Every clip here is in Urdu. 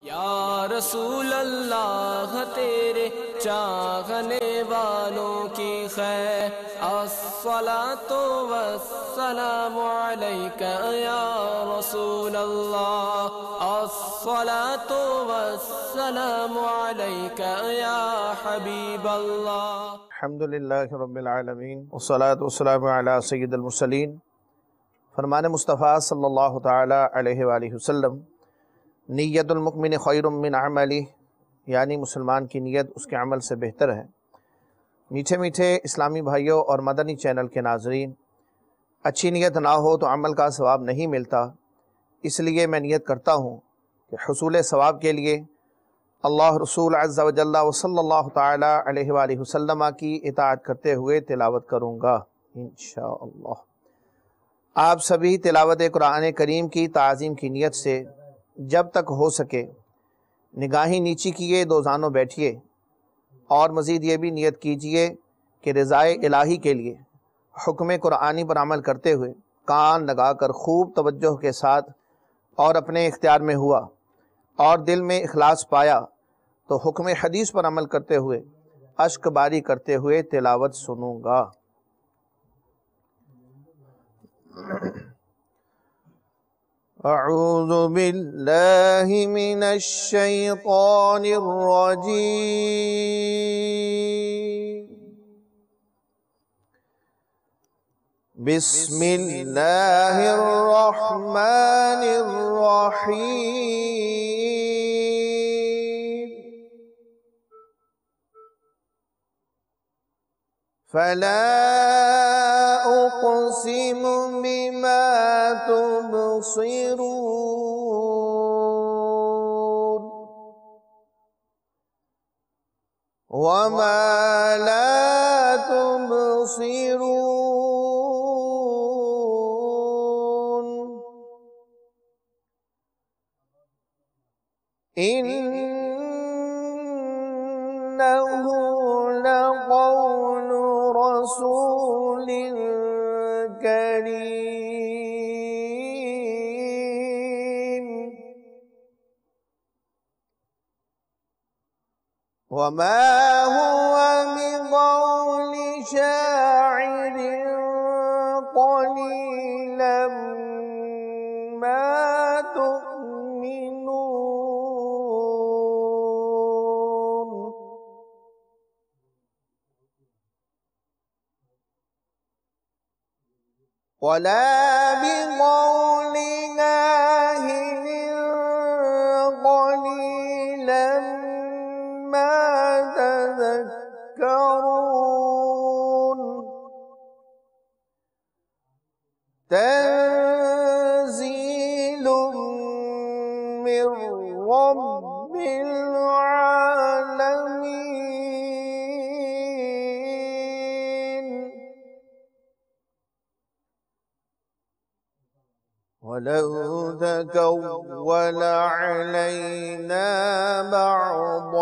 یا رسول اللہ تیرے چاہنے والوں کی خیر، الصلاۃ والسلام علیک یا رسول اللہ، الصلاۃ والسلام علیک یا حبیب اللہ۔ الحمدللہ رب العالمین والصلاة والسلام علی سید المرسلین۔ فرمان مصطفیٰ صلی اللہ تعالی علیہ وآلہ وسلم، نیت المؤمن خیر من عملہ، یعنی مسلمان کی نیت اس کے عمل سے بہتر ہے۔ میٹھے میٹھے اسلامی بھائیوں اور مدنی چینل کے ناظرین، اچھی نیت نہ ہو تو عمل کا ثواب نہیں ملتا، اس لیے میں نیت کرتا ہوں کہ حصول ثواب کے لیے اللہ رسول عز و جل و صلی اللہ تعالی علیہ وآلہ وسلم کی اطاعت کرتے ہوئے تلاوت کروں گا انشاءاللہ۔ آپ سبھی تلاوت قرآن کریم کی تعظیم کی نیت سے جب تک ہو سکے نگاہیں نیچی کیے دو زانوں بیٹھیے، اور مزید یہ بھی نیت کیجئے کہ رضائے الہی کے لیے حکم قرآنی پر عمل کرتے ہوئے کان لگا کر خوب توجہ کے ساتھ اور اپنے اختیار میں ہوا اور دل میں اخلاص پایا تو حکم حدیث پر عمل کرتے ہوئے اشک باری کرتے ہوئے تلاوت سنوں گا۔ اعوذ باللہ من الشیطان الرجیم، بسم اللہ الرحمن الرحیم، فلا اقسم بما تبصرون وما لا تبصرون إنه لقول رسول كريم وما هو بقول شاعر قليلا ما تؤمنون ولا بقول كاهن قليلا ما تذكرون تنزيل من رب العالمين ولو تقول علينا بعض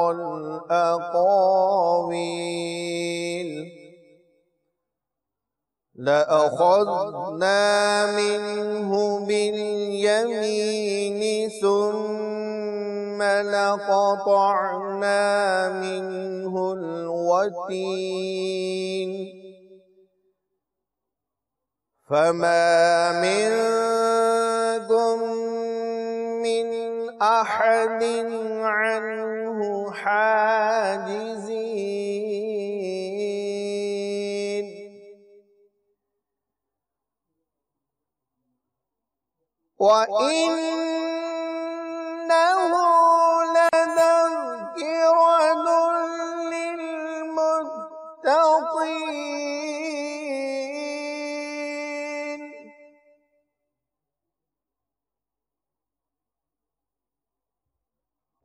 الأقاويل لأخذنا منه باليمين ثم لقطعنا منه الوتين فما منكم من أحد عنه حاجزين وإنه لتذكرة للمتقين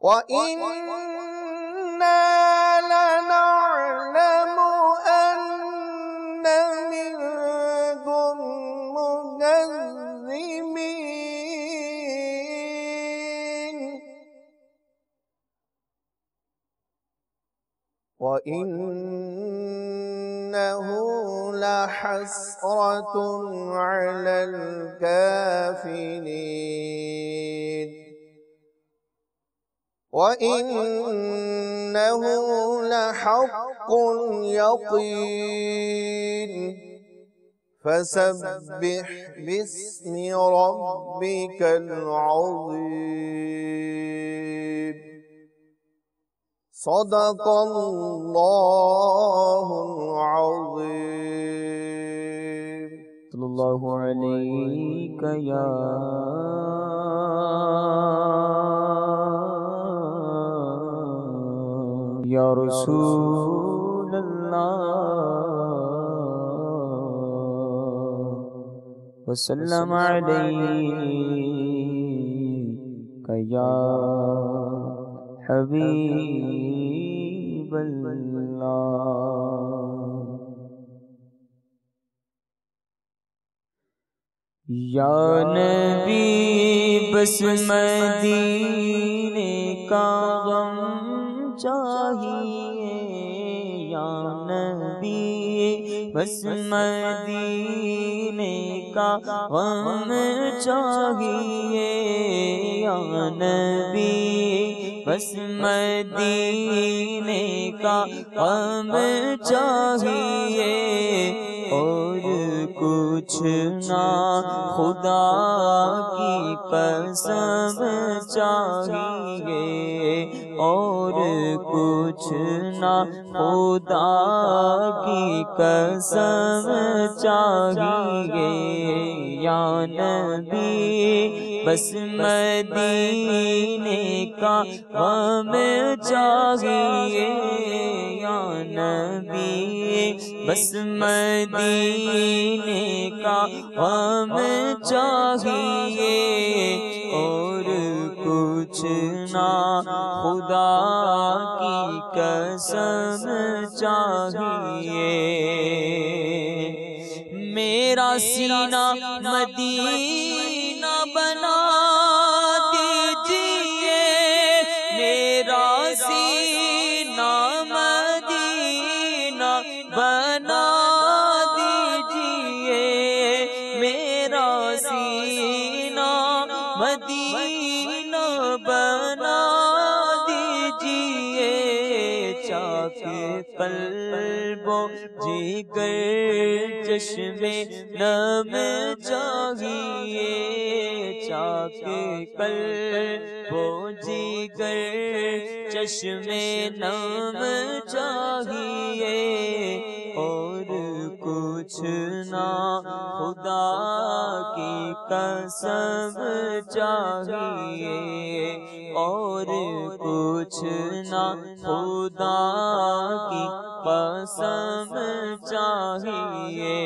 وإنا لنعلم أن منكم مكذبين وإنه لحسرة على الكافرين وَإِنَّهُ لَحَقُّ الْيَقِينِ فَسَبِّحْ بِاسْمِ رَبِّكَ الْعَظِيمِ صدق اللہ العظیم صلی اللہ علیہ یا رسول اللہ وسلم علیہ یا حبیب اللہ یا نبی بس مدینے کا غم چاہیے یا نبی بس مدینے کا غم چاہیے یا نبی بس مدینے کا غم چاہیے اور کچھ نہ خدا کی قسم چاہیے اور کچھ نہ خدا کی قسم چاہیے یا نبی بس مدینے کا غم چاہیے یا نبی بس مدینے کا غم چاہیے اور کچھ نہ خدا کی قسم چاہیے میرا سینہ مدینہ بنا دیجئے میرا سینہ مدینہ بنا دیجئے میرا سینہ مدینہ بنا دیجئے چاک قلب و جگر چشم نم چاہیے چاک قلب و جگر چشم نم چاہیے اور کچھ نہ خدا کی قسم چاہیے اور کچھ نہ خدا کی قسم چاہیے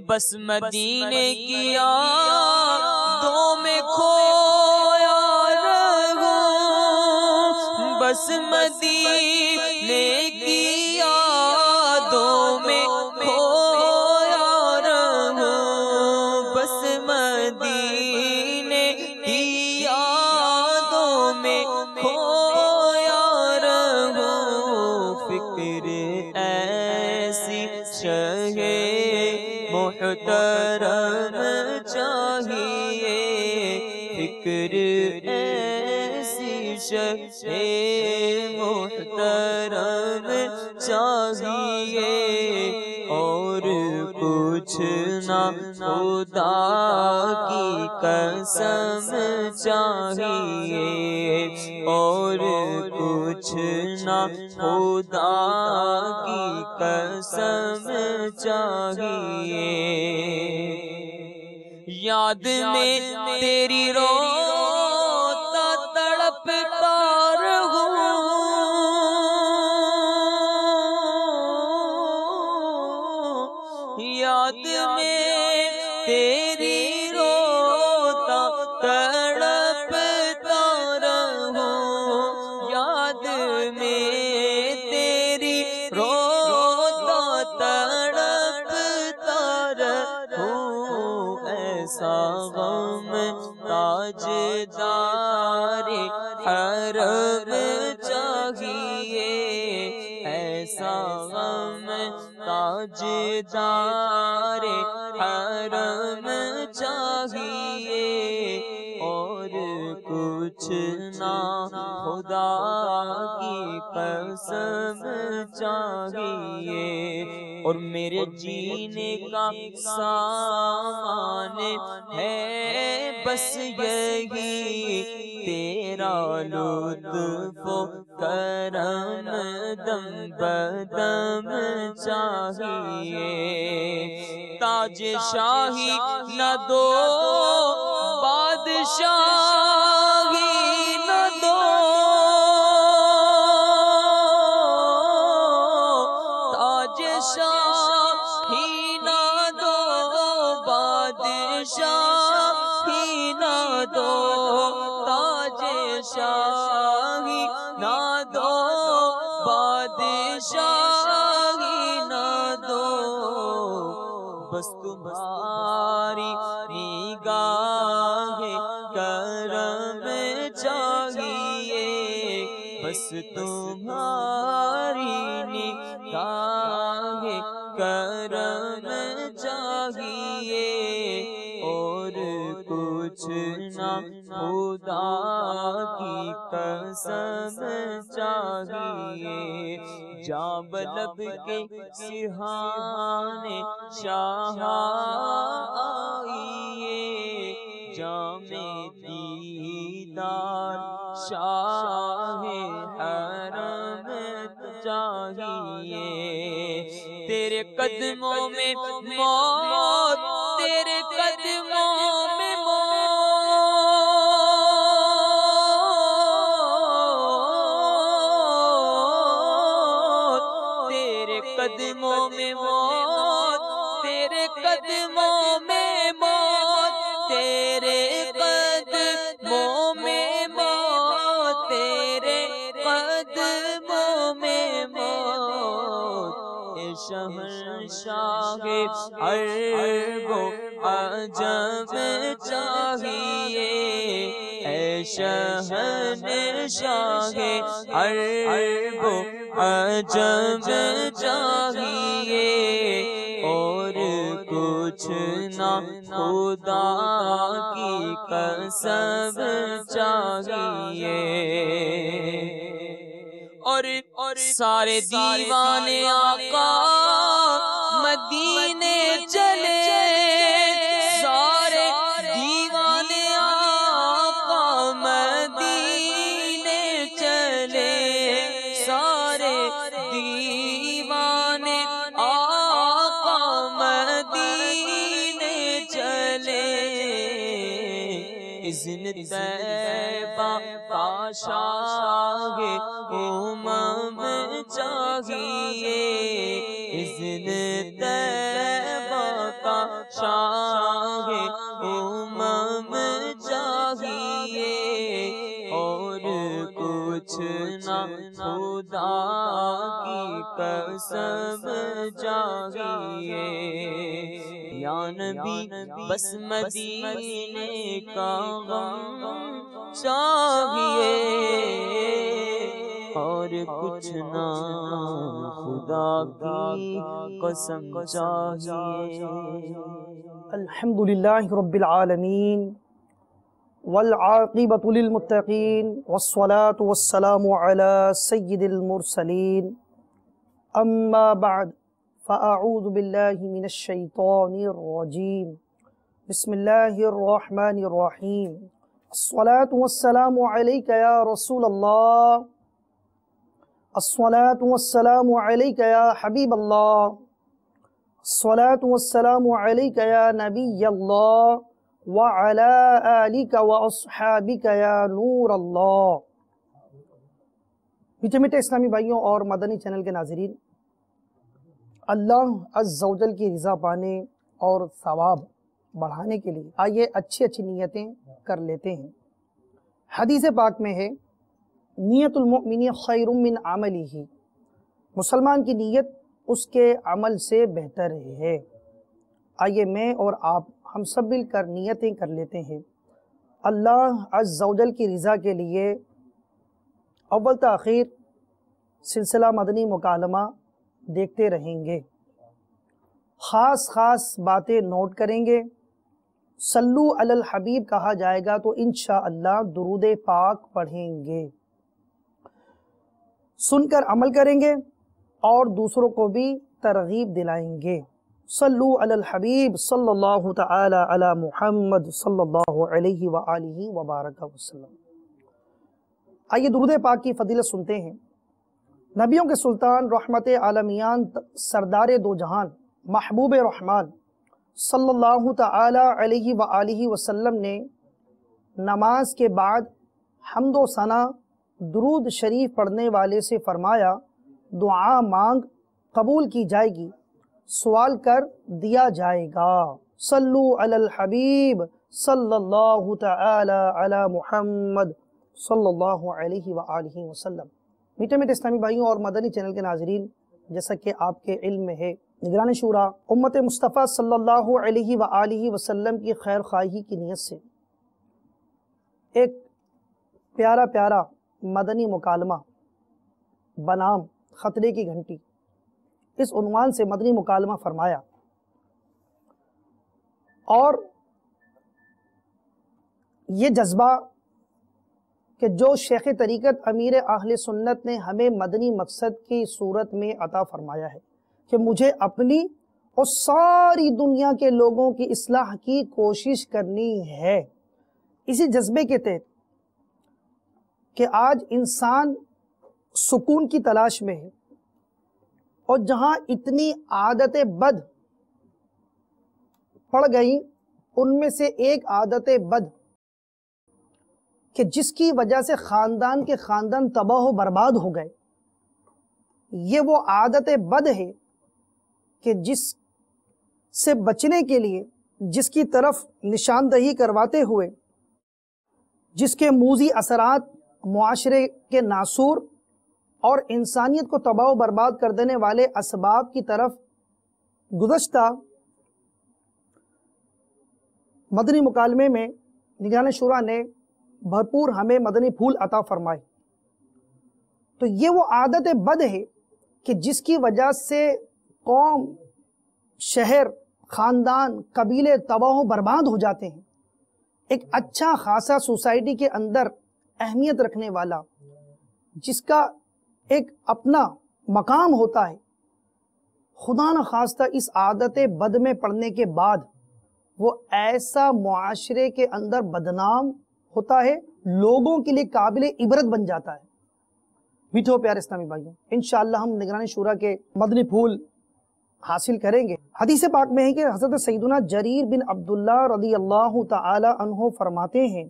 بس مدینے کی یادوں میں کھویا رہوں بس مدینے کی یادوں میں کھویا رہوں بس مدینے کی یادوں میں کھویا رہوں فکر ایسی شہ محترم چاہیے فکر ایسی شہ محترم چاہیے اور کچھ نہ خدا کی قسم چاہیے اور کچھ نہ خدا کی قسم چاہیے یاد میں تیری روتا تڑپتا رہوں یاد میں تیری روتا تڑپتا رہوں یاد میں تیری روتا تڑپتا رہوں ایسا غم تاجدار حرم چاہیے ایسا غم تاجدار حرم چاہیے اور کچھ کچھ نہ خدا کی قسم چاہیے، اور میرے جینے کا سامان ہے بس یہی تیرا لطف و کرم دم بدم چاہیے۔ تاج شاہی نہ دو بادشاہی نہ دو، تاج شاہی نہ دو بادشاہی نہ دو، تاج شاہی نہ دو بادشاہی نہ دو، بس تمہاری نگاہ کرم چاہیے، بس تمہاری نگاہ کرم چاہیے، اور کچھ نہ خدا کی قسم چاہیے۔ جام لب کے سرہانے شاہ آئیے، جام دیدار شاہ حرم چاہیے، تیرے قدموں میں موت، تیرے قدموں میں موت، تیرے قدموں میں موت، تیرے قدموں میں موت، تیرے قدموں میں موت، تیرے قدموں میں موت، اے شہنشاہ عرب و عجم چاہیے، اے شہنشاہ عرب و عجم چاہیے، اور کچھ نہ خدا کی قسم چاہیے، اور سارے دیوانے آقا مدینے چلے، سارے دیوانے آقا مدینے چلے، سارے دیوانے آقا مدینے چلے، اذن طیبہ کا شاہ امم چاہیے، اذن طیبہ کا شاہ امم چاہیے، اور کچھ نہ خدا کی قسم چاہیے۔ یا نبی بس مدینے کا غم چاہیے، اور کچھ نہ خدا کی قسم چاہیے۔ الحمدللہ رب العالمین والعاقبۃ للمتقین والصلاة والسلام علی سید المرسلین، اما بعد فاعوذ باللہ من الشیطان الرجیم، بسم اللہ الرحمن الرحیم، الصلاة والسلام علیک یا رسول اللہ، الصلاة والسلام علیک یا حبیب اللہ، الصلاة والسلام علیک یا نبی اللہ، وعلی آلک واصحابک یا نور اللہ۔ میٹھے میٹھے اسلامی بھائیوں اور مدنی چینل کے ناظرین، اللہ عز و جل کی رضا پانے اور ثواب بڑھانے کے لیے آئیے اچھی اچھی نیتیں کر لیتے ہیں۔ حدیث پاک میں ہے، نیت المؤمن خیر من عملہ، مسلمان کی نیت اس کے عمل سے بہتر ہے۔ آئیے میں اور آپ ہم سب مل کر نیتیں کر لیتے ہیں، اللہ عز و جل کی رضا کے لیے اول تاخیر سلسلہ مدنی مکالمہ دیکھتے رہیں گے، خاص خاص باتیں نوٹ کریں گے، صلو علی الحبیب کہا جائے گا تو انشاءاللہ درود پاک پڑھیں گے، سن کر عمل کریں گے اور دوسروں کو بھی ترغیب دلائیں گے۔ صلو علی الحبیب صلی اللہ تعالی علی محمد صلی اللہ علیہ وآلہ وبارک وسلم۔ آئیے درود پاک کی فضیلت سنتے ہیں۔ نبیوں کے سلطان رحمت عالمیان سردار دو جہان محبوب رحمان صلی اللہ تعالی علیہ وآلہ وسلم نے نماز کے بعد حمد و ثنا درود شریف پڑھنے والے سے فرمایا دعا مانگ قبول کی جائے گی، سوال کر دیا جائے گا۔ صلو علی الحبیب صلی اللہ تعالی علی محمد صلی اللہ علیہ وآلہ وسلم۔ میٹھے میٹھے اسلامی بھائیوں اور مدنی چینل کے ناظرین، جیسا کہ آپ کے علم میں ہے، نگران شورا امت مصطفیٰ صلی اللہ علیہ وآلہ وسلم کی خیر خواہی کی نیت سے ایک پیارا پیارا مدنی مکالمہ بنام خطرے کی گھنٹی، اس عنوان سے مدنی مکالمہ فرمایا، اور یہ جذبہ کہ جو شیخ طریقت امیر اہل سنت نے ہمیں مدنی مقصد کی صورت میں عطا فرمایا ہے کہ مجھے اپنی اور ساری دنیا کے لوگوں کی اصلاح کی کوشش کرنی ہے، اسی جذبے کے تحت کہ آج انسان سکون کی تلاش میں ہے، اور جہاں اتنی عادتیں بد پڑ گئیں، ان میں سے ایک عادت بد کہ جس کی وجہ سے خاندان کے خاندان تباہ و برباد ہو گئے، یہ وہ عادت بد ہے کہ جس سے بچنے کے لیے، جس کی طرف نشاندہی کرواتے ہوئے، جس کے موذی اثرات معاشرے کے ناسور اور انسانیت کو تباہ و برباد کر دینے والے اسباب کی طرف گزشتہ مدنی مکالمے میں نگران شورا نے بھرپور ہمیں مدنی پھول عطا فرمائے۔ تو یہ وہ عادت بد ہے کہ جس کی وجہ سے قوم، شہر، خاندان، قبیلے تباہ و برباد ہو جاتے ہیں۔ ایک اچھا خاصا سوسائٹی کے اندر اہمیت رکھنے والا، جس کا ایک اپنا مقام ہوتا ہے، خدا نخواستہ اس عادت بد میں پڑنے کے بعد وہ ایسا معاشرے کے اندر بدنام ہوتا ہے، لوگوں کے لیے قابل عبرت بن جاتا ہے۔ میٹھو پیارے اسلامی بھائیوں، انشاءاللہ ہم نگران شورا کے مدنی پھول حاصل کریں گے۔ حدیث پاک میں ہے کہ حضرت سیدنا جریر بن عبداللہ رضی اللہ تعالی عنہ فرماتے ہیں،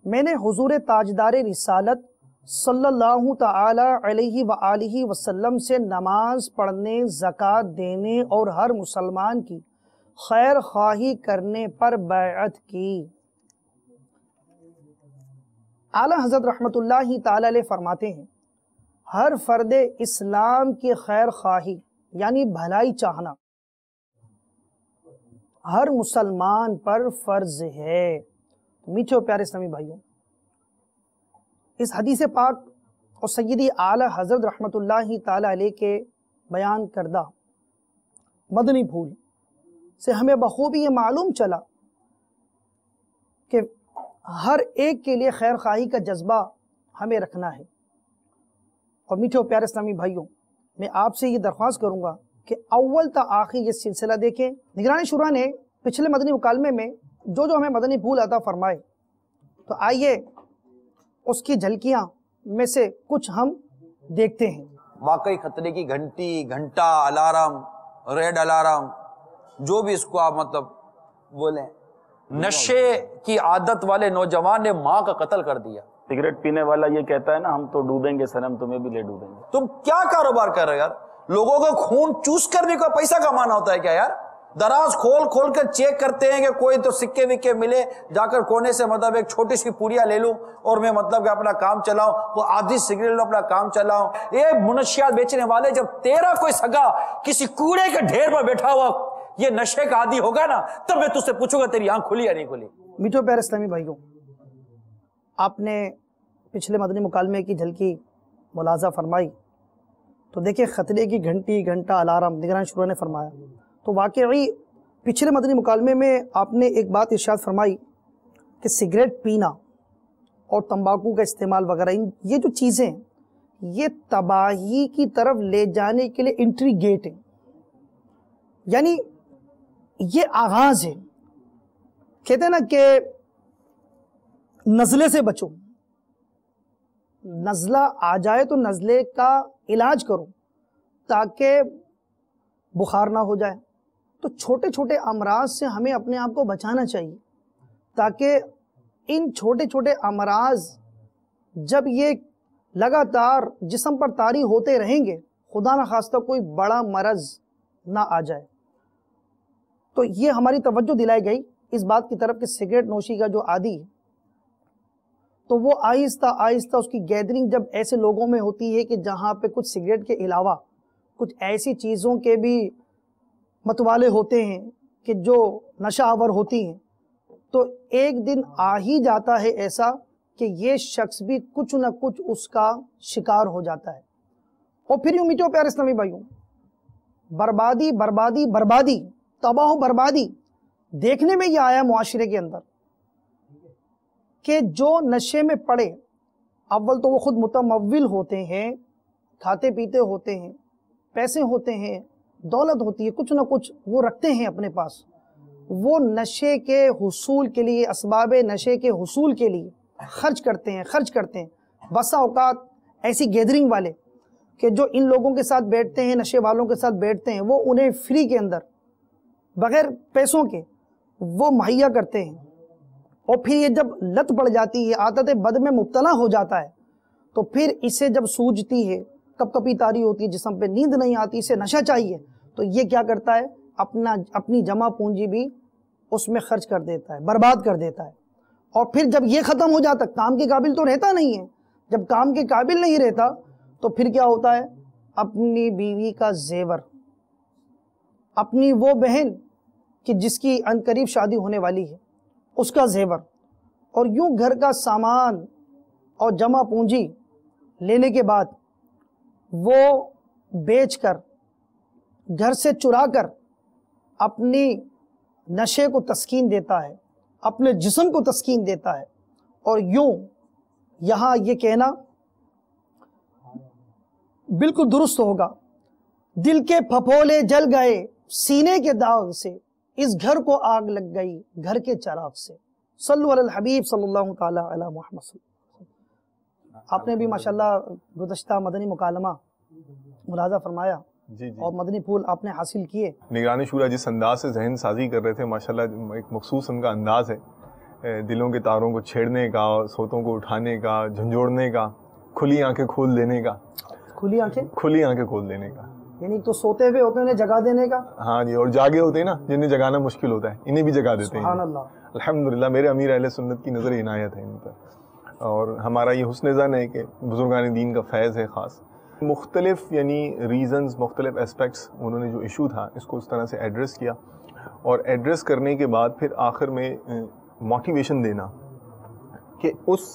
میں نے حضور تاجدار رسالت صلی اللہ تعالی علیہ وآلہ وسلم سے نماز پڑھنے، زکوٰۃ دینے اور ہر مسلمان کی خیر خواہی کرنے پر بیعت کی۔ اعلیٰ حضرت رحمت اللہ تعالی علیہ فرماتے ہیں، ہر فرد اسلام کی خیر خواہی یعنی بھلائی چاہنا ہر مسلمان پر فرض ہے۔ میٹھے اور پیارے اسلامی بھائیوں، اس حدیث پاک اور سیدی اعلیٰ حضرت رحمت اللہ تعالی علیہ کے بیان کردہ مدنی پھول سے ہمیں بخوبی یہ معلوم چلا کہ ہر ایک کے لیے خیر خواہی کا جذبہ ہمیں رکھنا ہے۔ اور میٹھے اور پیارے اسلامی بھائیوں، میں آپ سے یہ درخواست کروں گا کہ اول تا آخر یہ سلسلہ دیکھیں۔ نگران شورا نے پچھلے مدنی مکالمے میں جو ہمیں مدنی پھول عطا فرمائے، تو آئیے اس کی جھلکیاں میں سے کچھ ہم دیکھتے ہیں۔ واقعی خطرے کی گھنٹی، گھنٹا، الارم، ریڈ الارم، جو بھی اس کو آپ مطلب بولیں، نشے کی عادت والے نوجوان نے ماں کا قتل کر دیا۔ سگریٹ پینے والا یہ کہتا ہے نا، ہم تو ڈوبیں گے صنم، تمہیں بھی لے ڈوبیں گے۔ تم کیا کاروبار کر رہے ہو یار؟ لوگوں کا خون چوس کرنے کا پیسہ کمانا ہوتا ہے کیا یار؟ دراز کھول کھول کر چیک کرتے ہیں کہ کوئی تو سکے وکے ملے، جا کر کونے سے مطلب ایک چھوٹی سی پوریا لے لوں اور میں مطلب کہ اپنا کام چلاؤں، وہ آدھی سگریٹ لوں اپنا کام چلاؤں۔ یہ منشیات بیچنے والے، جب تیرا کوئی سگا کسی کوڑے کے ڈھیر پر بیٹھا ہوا یہ نشے کا عادی ہوگا نا، تب میں تجھ سے پوچھوں گا تیری آنکھ کھلی یا نہیں کھلی۔ میٹھو پیارے اسلامی بھائیوں، آپ نے پچھلے مدنی مکالمے کی جھلکی ملاحظہ فرمائی تو دیکھیں، خطرے کی گھنٹی، گھنٹا، الارم نگران شورا نے فرمایا، تو واقعی پچھلے مدنی مکالمے میں آپ نے ایک بات ارشاد فرمائی کہ سگریٹ پینا اور تمباکو کا استعمال وغیرہ یہ جو چیزیں یہ تباہی کی طرف لے جانے کے لیے انٹری گیٹ ہیں، یعنی یہ آغاز ہے. کہتے ہیں نا کہ نزلے سے بچو، نزلہ آ جائے تو نزلے کا علاج کرو تاکہ بخار نہ ہو جائے. تو چھوٹے چھوٹے امراض سے ہمیں اپنے آپ کو بچانا چاہیے تاکہ ان چھوٹے چھوٹے امراض جب یہ لگاتار جسم پر طاری ہوتے رہیں گے خدا نہ خواستہ کوئی بڑا مرض نہ آ جائے. تو یہ ہماری توجہ دلائی گئی اس بات کی طرف کہ سگریٹ نوشی کا جو عادی ہے تو وہ آہستہ آہستہ اس کی گیدرنگ جب ایسے لوگوں میں ہوتی ہے کہ جہاں پہ کچھ سگریٹ کے علاوہ کچھ ایسی چیزوں کے بھی متوالے ہوتے ہیں کہ جو نشہ آور ہوتی ہیں، تو ایک دن آ ہی جاتا ہے ایسا کہ یہ شخص بھی کچھ نہ کچھ اس کا شکار ہو جاتا ہے. اور پھر یوں میٹھے پیارے اسلامی بھائیوں، بربادی بربادی بربادی، تباہ و بربادی دیکھنے میں یہ آیا معاشرے کے اندر کہ جو نشے میں پڑے، اول تو وہ خود متمول ہوتے ہیں، کھاتے پیتے ہوتے ہیں، پیسے ہوتے ہیں، دولت ہوتی ہے، کچھ نہ کچھ وہ رکھتے ہیں اپنے پاس، وہ نشے کے حصول کے لیے، اسباب نشے کے حصول کے لیے خرچ کرتے ہیں. بسا اوقات ایسی گیدرنگ والے کہ جو ان لوگوں کے ساتھ بیٹھتے ہیں، نشے والوں کے ساتھ بیٹھتے ہیں، وہ انہیں فری کے اندر بغیر پیسوں کے وہ مہیا کرتے ہیں. اور پھر یہ جب لت پڑ جاتی ہے، عادت بد میں مبتلا ہو جاتا ہے، تو پھر اسے جب سوجتی ہے، کپ کپی طاری ہوتی ہے، جسم پہ نیند نہیں آتی، اسے نشہ چاہیے، تو یہ کیا کرتا ہے، اپنی جمع پونجی بھی اس میں خرچ کر دیتا ہے، برباد کر دیتا ہے. اور پھر جب یہ ختم ہو جاتا، کام کے قابل تو رہتا نہیں ہے، جب کام کے قابل نہیں رہتا تو پھر کیا ہوتا ہے، اپنی بیوی کا زیور، اپنی وہ بہن کہ جس کی عنقریب شادی ہونے والی ہے اس کا زیور، اور یوں گھر کا سامان اور جمع پونجی لینے کے بعد وہ بیچ کر، گھر سے چرا کر اپنی نشے کو تسکین دیتا ہے، اپنے جسم کو تسکین دیتا ہے. اور یوں یہاں یہ کہنا بالکل درست ہوگا، دل کے پھپھولے جل گئے سینے کے داغ سے، اس گھر کو آگ لگ گئی گھر کے چراغ سے. صلو علی الحبیب صلی اللہ تعالی علی محمد صلی اللہ علیہ وسلم. آپ نے بھی ماشاءاللہ گزشتہ مدنی مکالمہ ملاحظہ فرمایا اور مدنی پھول آپ نے حاصل کیے. نگران شورا جس انداز سے ذہن سازی کر رہے تھے ماشاءاللہ ایک مخصوص ان کا انداز ہے، دلوں کے تاروں کو چھیڑنے کا، سوتوں کو اٹھانے کا، جھنجھوڑنے کا، کھلی آنکھیں کھول دینے کا. کھلی آنکھیں کھول دینے کا یعنی تو سوتے ہوئے ہوتے انہیں جگا دینے کا. ہاں جی، اور جاگے ہوتے ہیں نا جنہیں جگانا مشکل ہوتا ہے انہیں بھی جگا دیتے ہیں. سبحان اللہ. الحمدللہ میرے امیر اہل سنت کی نظر عنایت ہے ان پر، اور ہمارا یہ حسن زن ہے کہ بزرگان دین کا فیض ہے خاص. مختلف یعنی ریزنز، مختلف اسپیکٹس انہوں نے جو ایشو تھا اس کو اس طرح سے ایڈریس کیا، اور ایڈریس کرنے کے بعد پھر آخر میں موٹیویشن دینا کہ اس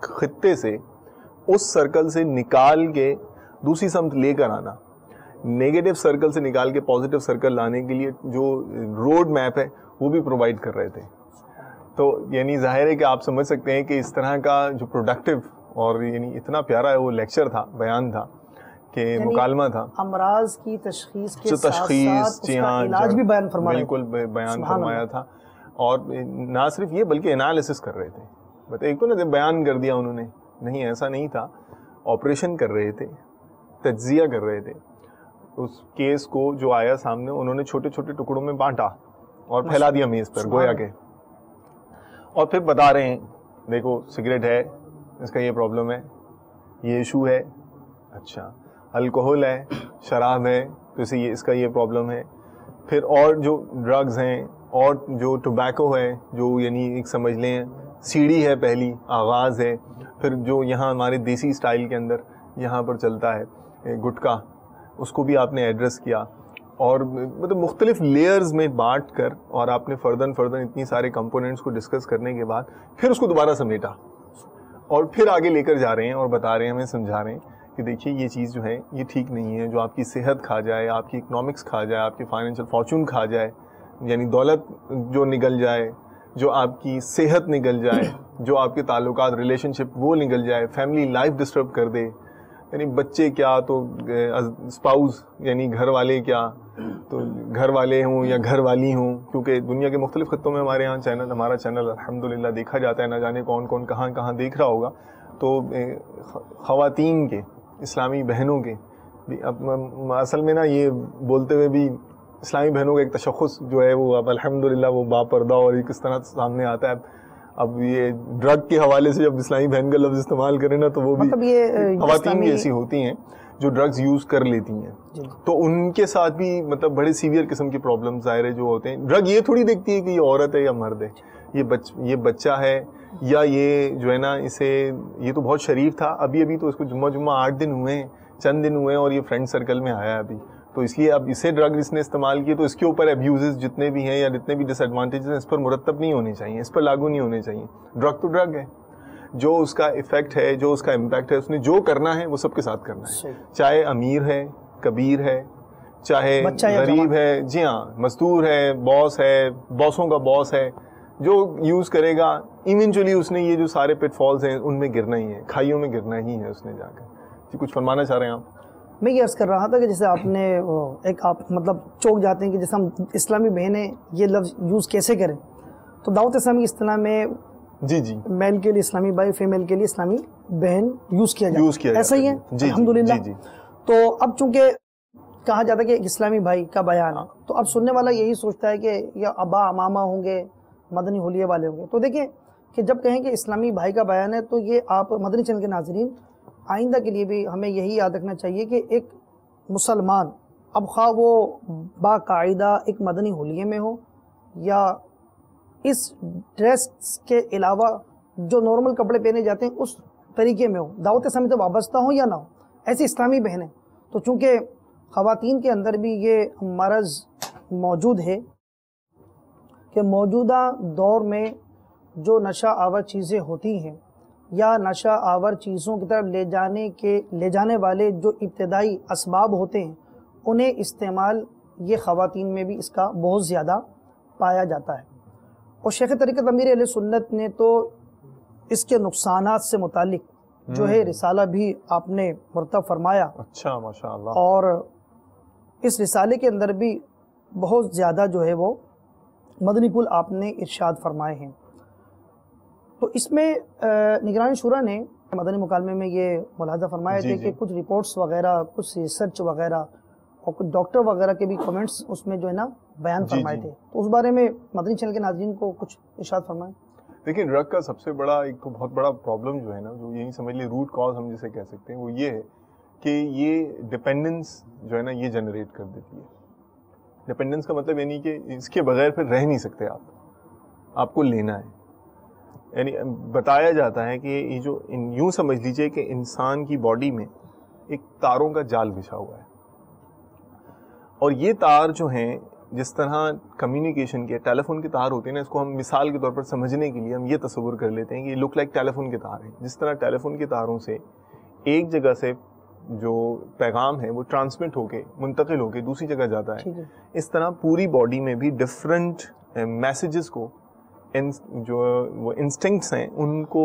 خطے سے، اس سرکل سے نکال کے دوسری سمت لے کر آنا، نیگیٹو سرکل سے نکال کے پازیٹیو سرکل لانے کے لیے جو روڈ میپ ہے وہ بھی پرووائڈ کر رہے تھے. تو یعنی ظاہر ہے کہ آپ سمجھ سکتے ہیں کہ اس طرح کا جو پروڈکٹیو اور یعنی اتنا پیارا ہے وہ لیکچر تھا، بیان تھا کہ مکالمہ تھا، امراض کی تشخیص کے ساتھ اس کا علاج بھی بیان فرمایا، بالکل بیان فرمایا تھا. اور نہ صرف یہ بلکہ انالیسس کر رہے تھے. ایک تو نا بیان کر دیا انہوں نے، نہیں ایسا نہیں تھا، آپریشن کر رہے تھے، تجزیہ کر رہے تھے. اس کیس کو جو آیا سامنے انہوں نے چھوٹے چھوٹے ٹکڑوں میں بانٹا اور پھیلا دیا میز پر گویا کے، اور پھر بتا رہے ہیں دیکھو سگریٹ ہے، اس کا یہ پرابلم ہے، یہ ایشو ہے، اچھا الکوہل ہے، شراب ہے تو اس کا یہ پرابلم ہے. پھر اور جو ڈرگز ہیں اور جو ٹوبیکو ہے، جو یعنی ایک سمجھ لیں سیڑھی ہے، پہلی آغاز ہے. پھر جو یہاں ہمارے دیسی سٹائل کے اندر یہاں پر چلتا ہے گٹکا، اس کو بھی آپ نے ایڈریس کیا، اور مطلب مختلف لیئرز میں بانٹ کر، اور آپ نے فردن اتنی سارے کمپوننٹس کو ڈسکس کرنے کے بعد پھر اس کو دوبارہ سمیٹا، اور پھر آگے لے کر جا رہے ہیں اور بتا رہے ہیں، ہمیں سمجھا رہے ہیں کہ دیکھیے یہ چیز جو ہے یہ ٹھیک نہیں ہے. جو آپ کی صحت کھا جائے، آپ کی اکنامکس کھا جائے، آپ کی فائنینشیل فارچون کھا جائے، یعنی دولت جو نکل جائے, جو آپ کی صحت نکل جائے, جو آپ کے تعلقات ریلیشن شپ وہ نکل جائے, فیملی لائف ڈسٹرب کر دے, یعنی بچے کیا تو اسپاؤس یعنی گھر والے کیا, تو گھر والے ہوں یا گھر والی ہوں, کیونکہ دنیا کے مختلف خطوں میں ہمارے یہاں ہمارا چینل الحمدللہ دیکھا جاتا ہے, نہ جانے کون کون کہاں کہاں دیکھ رہا ہوگا. تو خواتین کے, اسلامی بہنوں کے بھی اصل میں نا یہ بولتے ہوئے بھی اسلامی بہنوں کا ایک تشخص جو ہے وہ اب الحمدللہ وہ باپردہ اور کس طرح سامنے آتا ہے. اب یہ ڈرگ کے حوالے سے جب اسلامی بہن کا لفظ استعمال کریں نا تو وہ بھی خواتین بھی ایسی ہوتی ہیں جو ڈرگز یوز کر لیتی ہیں, تو ان کے ساتھ بھی مطلب بڑے سیویئر قسم کے پرابلم ظاہر جو ہوتے ہیں. ڈرگ یہ تھوڑی دیکھتی ہے کہ یہ عورت ہے یا مرد ہے, یہ بچہ ہے یا یہ جو ہے نا اسے, یہ تو بہت شریف تھا, ابھی تو اس کو جمعہ 8 دن ہوئے ہیں, چند دن ہوئے ہیں اور یہ فرینڈ سرکل میں آیا ابھی, تو اس لیے اب اسے ڈرگ اس نے استعمال کیے تو اس کے اوپر ابیوزز جتنے بھی ہیں یا جتنے بھی ڈس ایڈوانٹیجز ہیں اس پر مرتب نہیں ہونے چاہیے, اس پر لاگو نہیں ہونے چاہیے. ڈرگ تو ڈرگ ہے, جو اس کا افیکٹ ہے, جو اس کا امپیکٹ ہے, اس نے جو کرنا ہے وہ سب کے ساتھ کرنا ہے, چاہے امیر ہے, کبیر ہے, چاہے غریب ہے, جی ہاں, مزدور ہے, باس ہے, باسوں کا باس ہے, جو یوز کرے گا ایونچولی اس نے یہ جو سارے پٹ فالز ہیں ان میں گرنا ہی ہے, کھائیوں میں گرنا ہی ہے اس نے جا کر. جی کچھ فرمانا چاہ رہے ہیں آپ؟ میں یہ عرض کر رہا تھا کہ جیسے آپ نے ایک آپ مطلب چوک جاتے ہیں کہ جیسے ہم اسلامی بہنیں یہ لفظ یوز کیسے کریں, تو دعوت اسلامی اصطلاح میں جی میل کے لیے اسلامی بھائی, فیمیل کے لیے اسلامی بہن یوز کیا جاتا ہے, ایسا ہی ہے الحمدللہ. تو اب چونکہ کہا جاتا ہے کہ ایک اسلامی بھائی کا بیان ہے, تو اب سننے والا یہی سوچتا ہے کہ یا ابا امامہ ہوں گے, مدنی حلیے والے ہوں گے. تو دیکھیں کہ جب کہیں کہ اسلامی بھائی کا بیان ہے تو یہ آپ مدنی چینل کے ناظرین آئندہ کے لیے بھی ہمیں یہی یاد رکھنا چاہیے کہ ایک مسلمان اب خواہ وہ باقاعدہ ایک مدنی حلیے میں ہو یا اس ڈریس کے علاوہ جو نارمل کپڑے پہنے جاتے ہیں اس طریقے میں ہو, دعوت اسلامی سے وابستہ ہو یا نہ ہو, ایسی اسلامی بہنیں. تو چونکہ خواتین کے اندر بھی یہ مرض موجود ہے کہ موجودہ دور میں جو نشہ آور چیزیں ہوتی ہیں یا نشہ آور چیزوں کی طرف لے جانے والے جو ابتدائی اسباب ہوتے ہیں انہیں استعمال یہ خواتین میں بھی اس کا بہت زیادہ پایا جاتا ہے. اور شیخ طریقت امیر اہل سنت نے تو اس کے نقصانات سے متعلق جو ہے رسالہ بھی آپ نے مرتب فرمایا. اچھا ماشاءاللہ. اور اس رسالے کے اندر بھی بہت زیادہ جو ہے وہ مدنی پھول آپ نے ارشاد فرمائے ہیں. تو اس میں نگران شورا نے مدنی مکالمے میں یہ ملاحظہ فرمایا تھے کہ کچھ رپورٹس وغیرہ, کچھ ریسرچ وغیرہ اور کچھ ڈاکٹر وغیرہ کے بھی کمنٹس اس میں جو ہے نا بیان فرمائے تھے. تو اس بارے میں مدنی چینل کے ناظرین کو کچھ ارشاد فرمائیں. دیکھیں ڈرگ کا سب سے بڑا ایک تو بہت بڑا پرابلم جو ہے نا, جو یہی سمجھ لیں روٹ کاز ہم جسے کہہ سکتے ہیں, وہ یہ ہے کہ یہ ڈپینڈنس جو ہے نا یہ جنریٹ کر دیتی ہے. ڈپینڈنس کا مطلب یعنی کہ اس کے بغیر پھر رہ نہیں سکتے آپ کو لینا ہے. یعنی بتایا جاتا ہے کہ یہ جو یوں سمجھ لیجئے کہ انسان کی باڈی میں ایک تاروں کا جال بچھا ہوا ہے, اور یہ تار جو ہیں جس طرح کمیونیکیشن کے ٹیلی فون کے تار ہوتے ہیں نا, اس کو ہم مثال کے طور پر سمجھنے کے لیے ہم یہ تصور کر لیتے ہیں کہ یہ لک لائک ٹیلی فون کے تار ہیں. جس طرح ٹیلی فون کے تاروں سے ایک جگہ سے جو پیغام ہے وہ ٹرانسمٹ ہو کے منتقل ہو کے دوسری جگہ جاتا ہے, اس طرح پوری باڈی میں بھی ڈفرینٹ میسیجز کو جو وہ انسٹنکٹس ہیں ان کو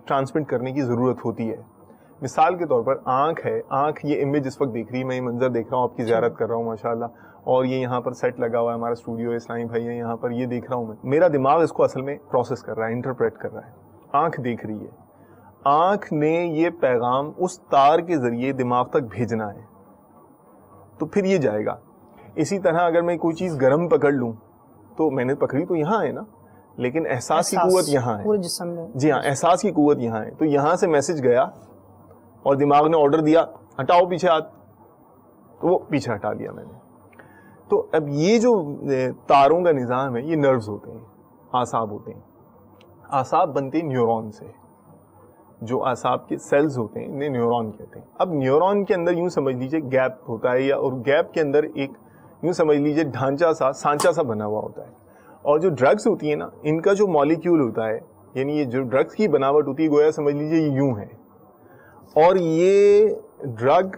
ٹرانسمٹ کرنے کی ضرورت ہوتی ہے. مثال کے طور پر آنکھ ہے, آنکھ یہ امیج اس وقت دیکھ رہی ہے, میں یہ منظر دیکھ رہا ہوں, آپ کی زیارت کر رہا ہوں ماشاءاللہ, اور یہ یہاں پر سیٹ لگا ہوا ہے, ہمارا اسٹوڈیو اسلامی بھائی ہے یہاں پر, یہ دیکھ رہا ہوں میں, میرا دماغ اس کو اصل میں پروسیس کر رہا ہے, انٹرپریٹ کر رہا ہے. آنکھ دیکھ رہی ہے, آنکھ نے یہ پیغام اس تار کے ذریعے دماغ تک بھیجنا ہے, تو پھر یہ جائے گا. اسی طرح اگر میں کوئی چیز گرم پکڑ لوں تو میں نے پکڑی تو یہاں ہے نا, لیکن احساس کی قوت یہاں ہے. پورے جسم میں, جی ہاں, احساس کی قوت یہاں ہے. تو یہاں سے میسج گیا اور دماغ نے آرڈر دیا ہٹاؤ پیچھے ہاتھ, تو وہ پیچھے ہٹا لیا میں نے. تو اب یہ جو تاروں کا نظام ہے یہ نروز ہوتے ہیں, اعصاب ہوتے ہیں. اعصاب بنتے ہیں نیورون سے, جو اعصاب کے سیلز ہوتے ہیں انہیں نیورون کہتے ہیں. اب نیورون کے اندر یوں سمجھ لیجئے گیپ ہوتا ہے, یا اور گیپ کے اندر ایک یوں سمجھ لیجئے ڈھانچہ سا سانچہ سا بنا ہوا ہوتا ہے. اور جو ڈرگس ہوتی ہیں نا, ان کا جو مالیکیول ہوتا ہے, یعنی یہ جو ڈرگس کی بناوٹ ہوتی ہے گویا سمجھ لیجئے یہ یوں ہے, اور یہ ڈرگ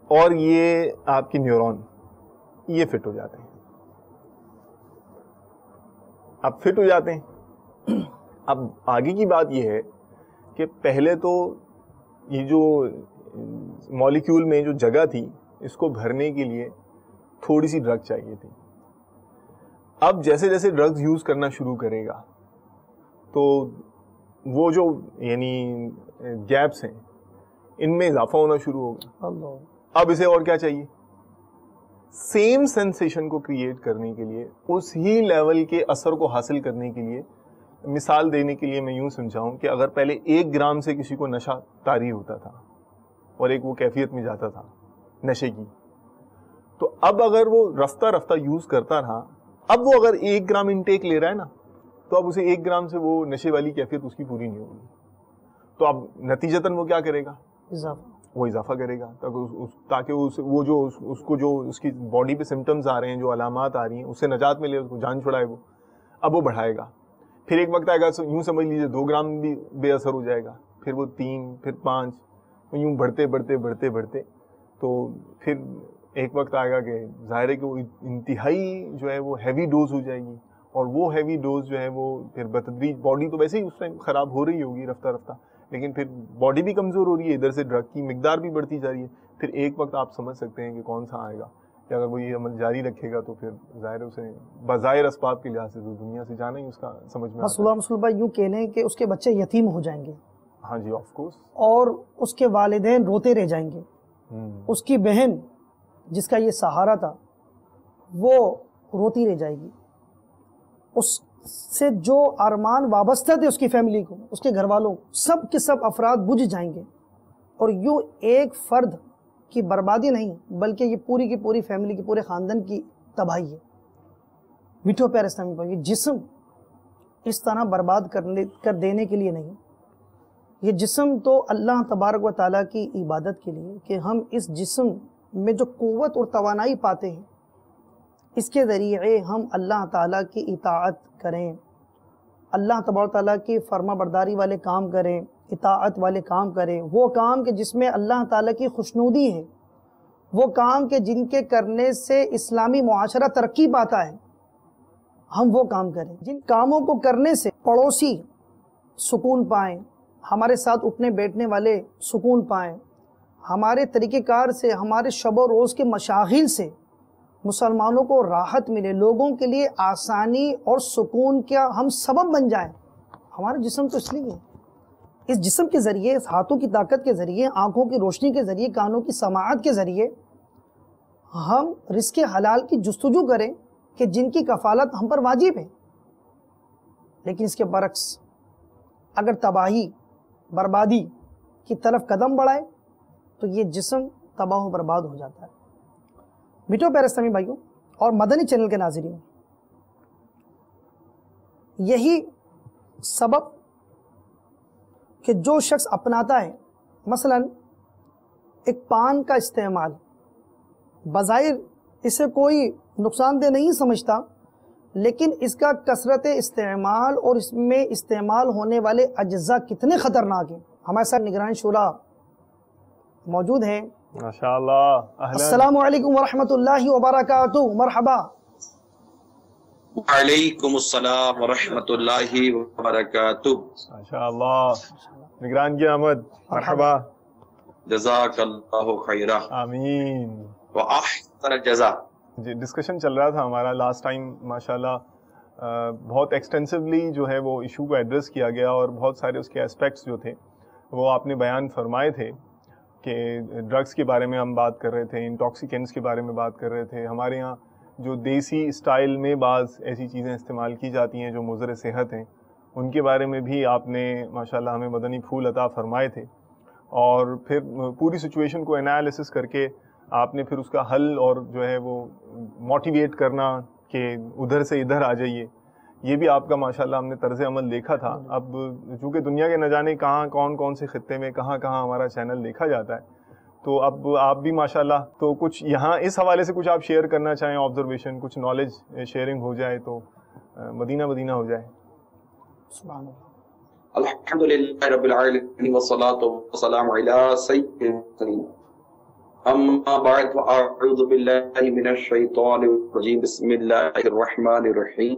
اور یہ آپ کی نیورون یہ فٹ ہو جاتے ہیں. اب فٹ ہو جاتے ہیں. اب آگے کی بات یہ ہے کہ پہلے تو یہ جو مالیکیول میں جو جگہ تھی اس کو بھرنے کے لیے تھوڑی سی ڈرگ چاہیے تھی. اب جیسے جیسے ڈرگز یوز کرنا شروع کرے گا تو وہ جو یعنی گیپس ہیں ان میں اضافہ ہونا شروع ہوگا. اب اسے اور کیا چاہیے؟ سیم سینسیشن کو کریٹ کرنے کے لیے, اس ہی لیول کے اثر کو حاصل کرنے کے لیے, مثال دینے کے لیے میں یوں سمجھاؤں کہ اگر پہلے 1 گرام سے کسی کو نشہ طاری ہوتا تھا اور ایک وہ کیفیت میں جاتا تھا نشے کی, تو اب اگر وہ رفتہ رفتہ یوز کرتا رہا, اب وہ اگر 1 گرام انٹیک لے رہا ہے نا, تو اب اسے 1 گرام سے وہ نشے والی کیفیت اس کی پوری نہیں ہوگی. تو اب نتیجتاً وہ کیا کرے گا؟ وہ اضافہ کرے گا تاکہ وہ جو اس کو جو اس کی باڈی پہ سمٹمز آ رہے ہیں, جو علامات آ رہی ہیں, اس سے نجات ملے, اس کو جان چھڑائے وہ. اب وہ بڑھائے گا, پھر ایک وقت آئے گا یوں سمجھ لیجیے 2 گرام بھی بے اثر ہو جائے گا, پھر وہ 3, پھر 5, یوں بڑھتے بڑھتے بڑھتے بڑھتے تو پھر ایک وقت آئے گا کہ ظاہر ہے کہ وہ انتہائی جو ہے وہ ہیوی ڈوز ہو جائے گی, اور وہ ہیوی ڈوز جو ہے وہ پھر بتدریج, باڈی تو ویسے ہی اس ٹائم خراب ہو رہی ہوگی رفتہ رفتہ, لیکن پھر باڈی بھی کمزور ہو رہی ہے, ادھر سے ڈرگ کی مقدار بھی بڑھتی جا رہی ہے. پھر ایک وقت آپ سمجھ سکتے ہیں کہ کون سا آئے گا کہ اگر وہ یہ عمل جاری رکھے گا تو پھر ظاہر اسے بظاہر اسباب کے لحاظ سے تو دنیا سے جانا ہی اس کا سمجھ میں آتا ہے. مسلم بھائی یوں کہہ لیں کہ اس کے بچے یتیم ہو جائیں گے. ہاں جی, آف کورس. اور اس کے والدین روتے رہ جائیں گے. اس کی بہن جس کا یہ سہارا تھا وہ روتی رہ جائے گی. اس سے جو ارمان وابستہ تھے اس کی فیملی کو, اس کے گھر والوں, سب کے سب افراد بجھ جائیں گے. اور یوں ایک فرد کی بربادی نہیں بلکہ یہ پوری کی پوری فیملی کی, پورے خاندان کی تباہی ہے. میٹھو پیارے اسلامی بھائی, یہ جسم اس طرح برباد کر دینے کے لیے نہیں, یہ جسم تو اللہ تبارک و تعالیٰ کی عبادت کے لیے, کہ ہم اس جسم میں جو قوت اور توانائی پاتے ہیں اس کے ذریعے ہم اللہ تعالیٰ کی اطاعت کریں, اللہ تبارک و تعالیٰ کی فرما برداری والے کام کریں, اطاعت والے کام کریں, وہ کام کہ جس میں اللہ تعالیٰ کی خوشنودی ہے, وہ کام کہ جن کے کرنے سے اسلامی معاشرہ ترقی پاتا ہے, ہم وہ کام کریں. جن کاموں کو کرنے سے پڑوسی سکون پائیں, ہمارے ساتھ اٹھنے بیٹھنے والے سکون پائیں, ہمارے طریقہ کار سے, ہمارے شب و روز کے مشاغل سے مسلمانوں کو راحت ملے, لوگوں کے لیے آسانی اور سکون کا ہم سبب بن جائیں. ہمارا جسم تو اس لیے ہے, اس جسم کے ذریعے, اس ہاتھوں کی طاقت کے ذریعے, آنکھوں کی روشنی کے ذریعے, کانوں کی سماعت کے ذریعے ہم رزق حلال کی جستجو کریں کہ جن کی کفالت ہم پر واجب ہے. لیکن اس کے برعکس اگر تباہی بربادی کی طرف قدم بڑھائے تو یہ جسم تباہ و برباد ہو جاتا ہے. میٹھو پیارے اسلامی بھائیوں اور مدنی چینل کے ناظرین, یہی سبب کہ جو شخص اپناتا ہے, مثلا ایک پان کا استعمال, بظاہر اسے کوئی نقصان دہ نہیں سمجھتا, لیکن اس کا کثرت استعمال اور اس میں استعمال ہونے والے اجزاء کتنے خطرناک ہیں. ہمارے ساتھ نگران شورا موجود ہیں. ماشاءاللہ. السلام علیکم ورحمۃ اللہ وبرکاتہ. مرحبا. وعلیکم السلام ورحمۃ اللہ وبرکاتہ. ماشاءاللہ. نگران کی آمد. مرحبا. جزاک اللہ خیرہ. آمین. واحسن الجزاء. جی ڈسکشن چل رہا تھا ہمارا لاسٹ ٹائم, ماشاءاللہ بہت ایکسٹینسولی جو ہے وہ ایشو کو ایڈریس کیا گیا, اور بہت سارے اس کے اسپیکٹس جو تھے وہ آپ نے بیان فرمائے تھے. کہ ڈرگس کے بارے میں ہم بات کر رہے تھے, انٹاکسیکینٹس کے بارے میں بات کر رہے تھے. ہمارے یہاں جو دیسی اسٹائل میں بعض ایسی چیزیں استعمال کی جاتی ہیں جو مضر صحت ہیں, ان کے بارے میں بھی آپ نے ماشاءاللہ ہمیں مدنی پھول عطا فرمائے تھے. اور پھر پوری سچویشن کو انالائسس کر کے آپ نے پھر اس کا حل اور جو ہے وہ موٹیویٹ کرنا کہ ادھر سے ادھر آ جائیے, یہ بھی آپ کا ماشاءاللہ ہم نے طرز عمل دیکھا تھا. اب چونکہ دنیا کے نہ جانے کہاں کون سے خطے میں کہاں ہمارا چینل دیکھا جاتا ہے, تو اب آپ بھی ماشاءاللہ تو کچھ یہاں اس حوالے سے کچھ آپ شیئر کرنا چاہیں, آبزرویشن, کچھ نالج شیئرنگ ہو جائے تو مدینہ ہو جائے. سبحان اللہ. الحمدللہ رب العالمین والصلاة والسلام علی سید المرسلین. اما بعد فاعوذ باللہ من الشیطان الرجیم. بسم اللہ الرحمن الرحیم.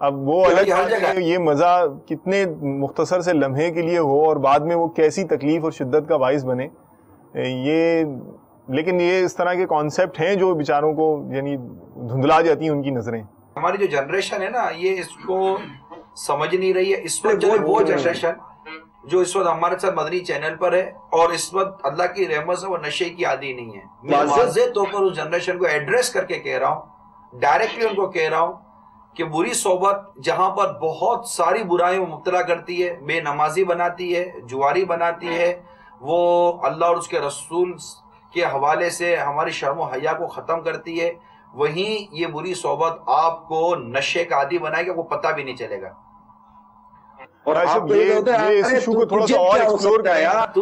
اب وہ الگ ہے یہ مزہ کتنے مختصر سے لمحے کے لیے ہو اور بعد میں وہ کیسی تکلیف اور شدت کا باعث بنے یہ. لیکن یہ اس طرح کے کانسیپٹ ہیں جو بیچاروں کو یعنی دھندلا جاتی ہیں ان کی نظریں. ہماری جو جنریشن ہے نا یہ اس کو سمجھ نہیں رہی ہے. اس وقت وہ جنریشن جو اس وقت ہمارے ساتھ مدنی چینل پر ہے اور اس وقت اللہ کی رحمت سے وہ نشے کی عادی نہیں ہے. میں واضح طور پر اس جنریشن کو ایڈریس کر کے کہہ رہا ہوں, ڈائریکٹلی ان کو کہہ رہا ہوں کہ بری صحبت جہاں پر بہت ساری برائیوں مبتلا کرتی ہے, بے نمازی بناتی ہے, جواری بناتی ہے, وہ اللہ اور اس کے رسول کے حوالے سے ہماری شرم و حیا کو ختم کرتی ہے, وہیں یہ بری صحبت آپ کو نشے کا عادی بنائے گا, وہ پتہ بھی نہیں چلے گا. اور آپ کو یہ ہوتا ہے اس ایشو کو تھوڑا سا اور ایکسپلور کریں یار.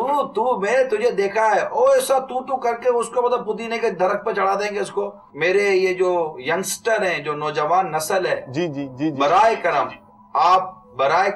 میں نے تجھے دیکھا ہے او ایسا تو کر کے اس کو مطلب پودینے کے درخت پہ چڑھا دیں گے اس کو. میرے یہ جو ینگسٹر ہیں, جو نوجوان نسل ہے, جی جی جی برائے کرم آپ برائے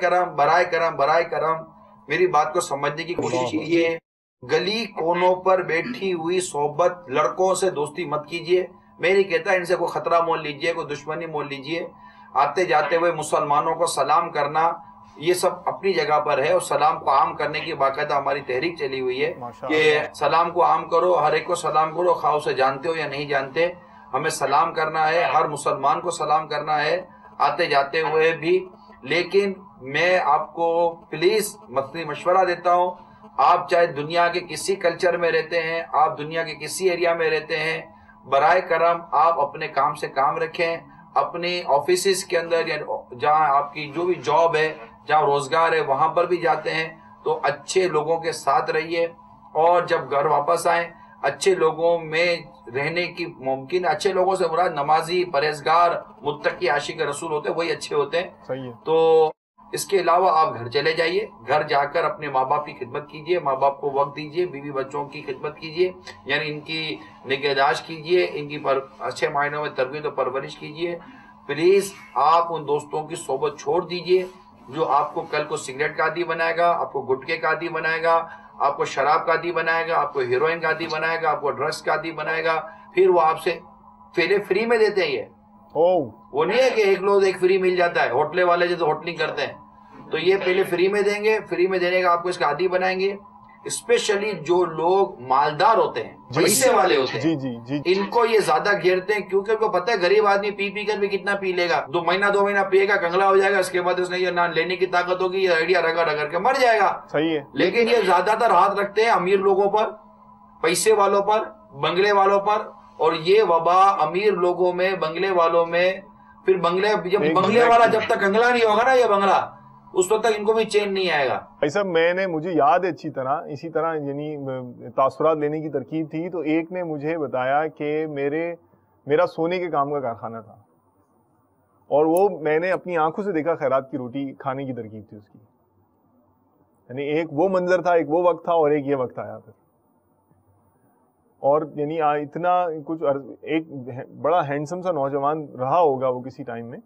کرم میری بات کو سمجھنے کی کوشش کیجیے. گلی کونوں پر بیٹھی ہوئی صحبت لڑکوں سے دوستی مت کیجیے. میں نہیں کہتا ان سے کوئی خطرہ مول لیجیے, کوئی دشمنی مول لیجیے. آتے جاتے ہوئے مسلمانوں کو سلام کرنا یہ سب اپنی جگہ پر ہے, اور سلام کو عام کرنے کی باقاعدہ ہماری تحریک چلی ہوئی ہے کہ سلام کو عام کرو, ہر ایک کو سلام کرو, خواہ اسے جانتے ہو یا نہیں جانتے. ہمیں سلام کرنا ہے, ہر مسلمان کو سلام کرنا ہے آتے جاتے ہوئے بھی. لیکن میں آپ کو پلیز مشورہ دیتا ہوں, آپ چاہے دنیا کے کسی کلچر میں رہتے ہیں, آپ دنیا کے کسی ایریا میں رہتے ہیں, برائے کرم آپ اپنے کام سے کام رکھیں. اپنے آفیسز کے اندر یا جہاں آپ کی جو بھی جاب ہے, جہاں روزگار ہے, وہاں پر بھی جاتے ہیں تو اچھے لوگوں کے ساتھ رہیے, اور جب گھر واپس آئیں اچھے لوگوں میں رہنے کی ممکن. اچھے لوگوں سے مراد نمازی, پرہیزگار, متقی, عاشق رسول ہوتے ہیں, وہی اچھے ہوتے ہیں. صحیح ہے. تو اس کے علاوہ آپ گھر چلے جائیے, گھر جا کر اپنے ماں باپ کی خدمت کیجیے, ماں باپ کو وقت دیجیے, بیوی بچوں کی خدمت کیجیے, یعنی ان کی نگہداشت کیجیے, ان کی اچھے معنوں میں تربیت و پرورش کیجیے. پلیز آپ ان دوستوں کی صحبت چھوڑ دیجیے جو آپ کو کل کو سگریٹ کا عادی بنائے گا, آپ کو گٹکے کا عادی بنائے گا, آپ کو شراب کا عادی بنائے گا, آپ کو ہیروئن کا عادی بنائے گا, آپ کو ڈرگس کا عادی بنائے گا. پھر وہ آپ سے پہلے فری میں دیتے ہیں. یہ وہ نہیں ہے کہ ایک لوگ ایک فری مل جاتا ہے, ہوٹلے والے جو ہوٹلنگ کرتے ہیں تو یہ پہلے فری میں دیں گے, فری میں دینے کا آپ کو اس کا عادی بنائیں گے. اسپیشلی جو لوگ مالدار ہوتے ہیں, پیسے والے ہوتے ہیں, ان کو یہ زیادہ گھیرتے ہیں, کیونکہ ان کو پتہ ہے غریب آدمی پی کر بھی کتنا پی لے گا, 2 مہینہ پیے گا, کنگلا ہو جائے گا, اس کے بعد اس نے یہ نہ لینے کی طاقت ہوگی, یہ آئیڈیا رگڑ کے مر جائے گا. صحیح ہے. لیکن یہ زیادہ تر ہاتھ رکھتے ہیں امیر لوگوں پر, پیسے والوں پر, بنگلے والوں پر. اور یہ وبا امیر لوگوں میں, بنگلے والوں میں, پھر بنگلے والا جب تک کنگلا نہیں ہوگا نا یہ بنگلہ, اس وقت تک ان کو بھی چین نہیں آئے گا. ایسا مجھے یاد ہے اچھی طرح, اسی طرح یعنی تاثرات لینے کی ترکیب تھی تو ایک نے مجھے بتایا کہ میرا سونے کے کام کا کارخانہ تھا, اور وہ میں نے اپنی آنکھوں سے دیکھا خیرات کی روٹی کھانے کی ترکیب تھی اس کی. یعنی ایک وہ منظر تھا, ایک وہ وقت تھا, اور ایک یہ وقت آیا پھر. اور یعنی اتنا کچھ ایک بڑا ہینڈسم سا نوجوان رہا ہوگا وہ کسی ٹائم میں,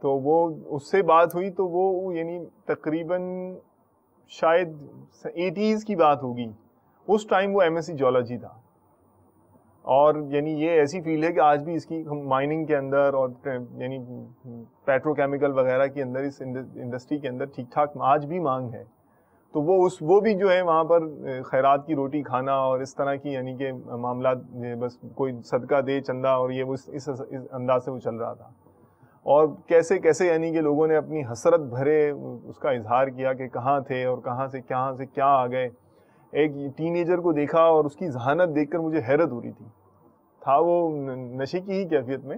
تو وہ اس سے بات ہوئی تو وہ یعنی تقریباً شاید 80s کی بات ہوگی. اس ٹائم وہ MSc جیولوجی تھا, اور یعنی یہ ایسی فیلڈ ہے کہ آج بھی اس کی مائننگ کے اندر اور یعنی پیٹرو کیمیکل وغیرہ کے اندر, اس انڈسٹری کے اندر ٹھیک ٹھاک آج بھی مانگ ہے. تو وہ بھی جو ہے وہاں پر خیرات کی روٹی کھانا اور اس طرح کی یعنی کہ معاملات, بس کوئی صدقہ دے چندہ, اور یہ اس انداز سے وہ چل رہا تھا. اور کیسے یعنی کہ لوگوں نے اپنی حسرت بھرے اس کا اظہار کیا کہ کہاں تھے اور کہاں سے کیا آ گئے. ایک ٹین ایجر کو دیکھا اور اس کی ذہانت دیکھ کر مجھے حیرت ہو رہی تھی. تھا وہ نشے کی ہی کیفیت میں,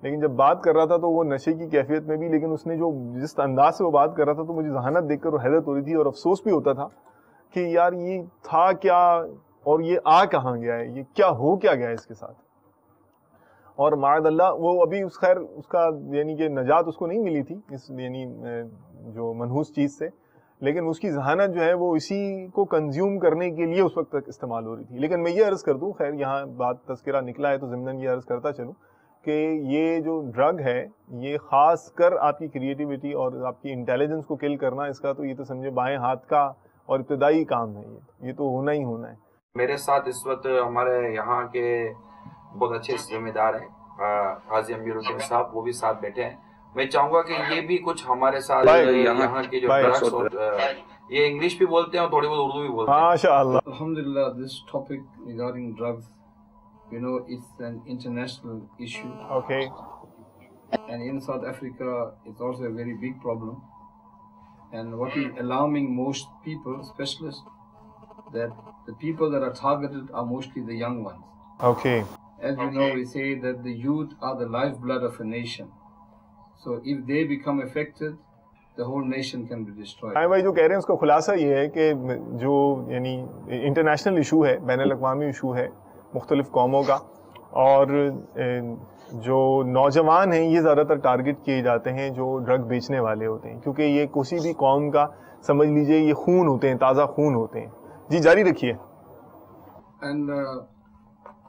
لیکن جب بات کر رہا تھا تو وہ نشے کی کیفیت میں بھی, لیکن اس نے جس انداز سے وہ بات کر رہا تھا تو مجھے ذہانت دیکھ کر حیرت ہو رہی تھی, اور افسوس بھی ہوتا تھا کہ یار یہ تھا کیا اور یہ کہاں گیا ہے, یہ کیا ہو گیا اس کے ساتھ. اور معاذ اللہ وہ ابھی اس کا یعنی کہ نجات اس کو نہیں ملی تھی اس یعنی جو منحوس چیز سے, لیکن اس کی ذہانت جو ہے وہ اسی کو کنزیوم کرنے کے لیے اس وقت تک استعمال ہو رہی تھی. لیکن میں یہ عرض کر دوں, خیر یہاں بات تذکرہ نکلا ہے تو ضمناً یہ عرض کرتا چلوں کہ یہ جو ڈرگ ہے یہ خاص کر آپ کی کریٹیوٹی اور آپ کی انٹیلیجنس کو کل کرنا, اس کا تو یہ تو سمجھے بائیں ہاتھ کا اور ابتدائی کام ہے. یہ تو ہونا ہی ہونا ہے. میرے ساتھ اس وقت ہمارے یہاں کے بہت اچھے ذمہ دار ہیں, قاضی امیر الدین صاحب, وہ بھی ساتھ بیٹھے ہیں. میں چاہوں گا کہ یہ بھی کچھ ہمارے ساتھ یہاں کے جو ڈرگس اور یہ انگلش بھی بولتے ہیں اور تھوڑی بہت اردو بھی بولتے ہیں. ماشاءاللہ. Alhamdulillah, this topic regarding drugs, you know, it's an international issue. Okay. And in South Africa, it's also a very big problem. And what is alarming most people, specialists, that the people that are targeted are mostly the young ones. Okay. As you know, we say that the youth are the lifeblood of a nation. So if they become affected, the whole nation can be destroyed. بھائی جو کہہ رہے ہیں اس کا خلاصہ یہ ہے کہ جو یعنی انٹرنیشنل ایشو ہے، بین الاقوامی ایشو ہے مختلف قوموں کا، اور جو نوجوان ہیں یہ زیادہ تر ٹارگٹ کیے جاتے ہیں جو ڈرگ بیچنے والے ہوتے ہیں، کیونکہ یہ کسی بھی قوم کا سمجھ لیجئے یہ خون ہوتے ہیں، تازہ خون ہوتے ہیں. جی جاری رکھیے. And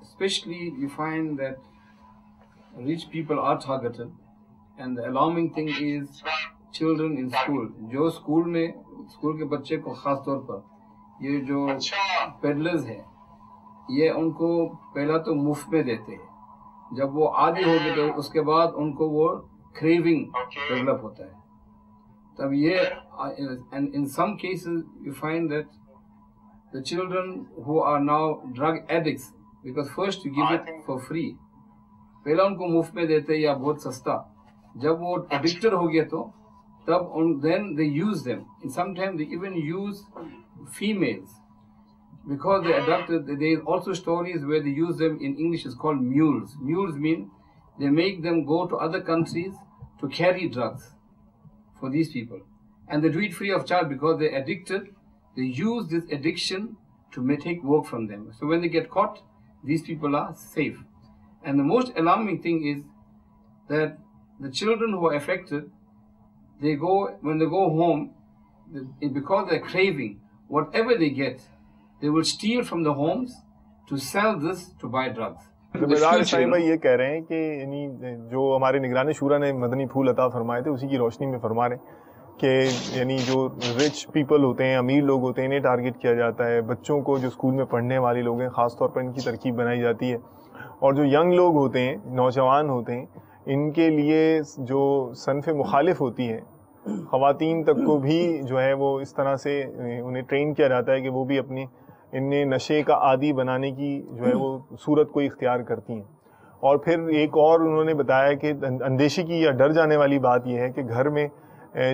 especially you find that rich people are targeted, and the alarming thing is children in school. جو اسکول کے بچے کو خاص طور پر یہ جو پیڈلرز ہیں یہ ان کو پہلا تو مفت میں دیتے ہیں، جب وہ عادی ہو گئے تو اس کے بعد ان کو وہ کریونگ ڈیولپ ہوتا ہے. تب یہ and in some cases you find that the children who are now drug addicts, because first you give it for free, پہلا ان کو مفت میں دیتے یا بہت سستا، جب وہ ایڈکٹڈ ہو گئے تو تب then they use them, and sometimes they even use females because they adopted. There is also stories where they use them. In English is called mules. Mules mean they make them go to other countries to carry drugs for these people, and they do it free of charge because they're addicted. They use this addiction to take work from them. So when they get caught, these people are safe. And the most alarming thing is that the children who are affected, when they go home, because they're craving, whatever they get, they will steal from the homes to sell this to buy drugs. اسماعیل بھائی یہ کہہ رہے ہیں کہ یعنی جو ہمارے نگران شورا نے مدنی پھول عطا فرمائے تھے اسی کی روشنی میں فرما رہے ہیں کہ یعنی جو رچ پیپل ہوتے ہیں، امیر لوگ ہوتے ہیں، انہیں ٹارگٹ کیا جاتا ہے. بچوں کو جو اسکول میں پڑھنے والے لوگ ہیں خاص طور پر ان کی ترکیب بنائی جاتی ہے، اور جو ینگ لوگ ہوتے ہیں، نوجوان ہوتے ہیں، ان کے لیے جو صنف مخالف ہوتی ہے، خواتین تک کو بھی جو ہے وہ اس طرح سے انہیں ٹرین کیا جاتا ہے کہ وہ بھی اپنی انہیں نشے کا عادی بنانے کی جو ہے وہ صورت کو اختیار کرتی ہیں. اور پھر ایک اور انہوں نے بتایا کہ اندیشی کی یا ڈر جانے والی بات یہ ہے کہ گھر میں